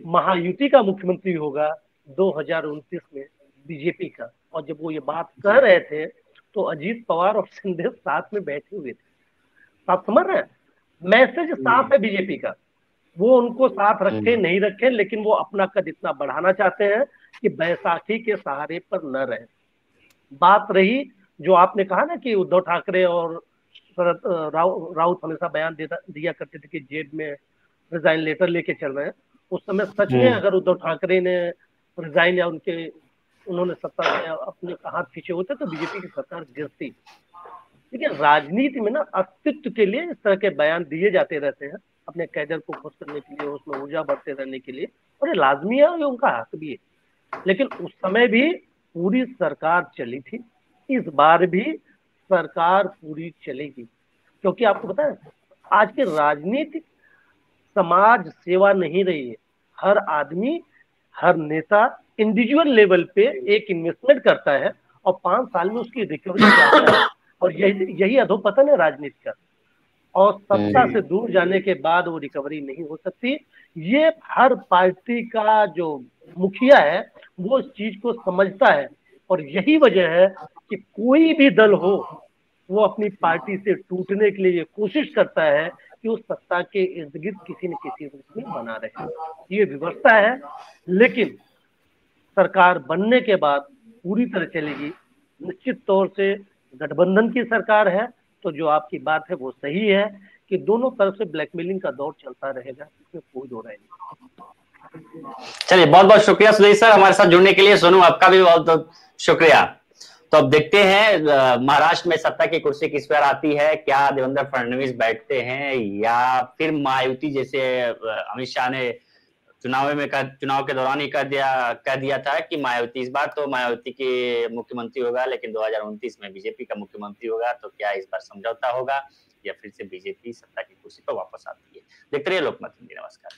महायुति का मुख्यमंत्री होगा, 2029 में बीजेपी का। और जब वो ये बात कह रहे थे तो अजीत पवार और शिंदे साथ में बैठे हुए थे। आप समझ रहे हैं, मैसेज साफ है बीजेपी का। वो उनको साथ रखे नहीं रखे, लेकिन वो अपना कद इतना बढ़ाना चाहते हैं कि बैसाखी के सहारे पर न रहे। बात रही जो आपने कहा ना कि उद्धव ठाकरे और शरद राउत हमेशा बयान दिया करते थे कि जेब में रिजाइन लेटर लेके चल रहे हैं। उस समय सच में अगर उद्धव ठाकरे ने रिजाइन या उन्होंने सत्ता से अपने हाथ खींचे होते तो बीजेपी की सरकार गिरती। लेकिन राजनीति में ना अस्तित्व के लिए इस तरह के बयान दिए जाते रहते हैं, अपने कैडर को खुश करने के लिए, उसमें ऊर्जा बढ़ते रहने के लिए, और ये लाजमी है, ये उनका हक भी है। लेकिन उस समय भी पूरी सरकार चली थी, इस बार भी सरकार पूरी चलेगी। क्योंकि आपको पता है, आज के राजनीतिक समाज सेवा नहीं रही है। हर आदमी, हर नेता इंडिविजुअल लेवल पे एक इन्वेस्टमेंट करता है और 5 साल में उसकी रिकवरी चाहता है। और यही अधोपतन है राजनीति का। और सत्ता से दूर जाने के बाद वो रिकवरी नहीं हो सकती। ये हर पार्टी का जो मुखिया है वो इस चीज को समझता है। और यही वजह है कि कोई भी दल हो, वो अपनी पार्टी से टूटने के लिए ये कोशिश करता है कि उस सत्ता के इर्द गिर्द किसी न किसी रूप में बना रहे। ये व्यवस्था है, लेकिन सरकार बनने के बाद पूरी तरह चलेगी। निश्चित तौर से गठबंधन की सरकार है, तो जो आपकी बात है वो सही है कि दोनों तरफ से ब्लैकमेलिंग का दौर चलता रहेगा, इसमें कोई दो राय नहीं। चलिए, बहुत बहुत शुक्रिया सुधीर सर हमारे साथ जुड़ने के लिए। सोनू, आपका भी बहुत बहुत शुक्रिया। तो अब देखते हैं महाराष्ट्र में सत्ता की कुर्सी किस पर आती है। क्या देवेंद्र फडणवीस बैठते हैं या फिर महायुति, जैसे अमित शाह ने चुनाव के दौरान ही कह दिया था कि मायावती, इस बार तो मायावती के मुख्यमंत्री होगा, लेकिन 2029 में बीजेपी का मुख्यमंत्री होगा। तो क्या इस बार समझौता होगा या फिर से बीजेपी सत्ता की कुर्सी पर वापस आती है? देखते रहिए लोकमत हिंदी। नमस्कार।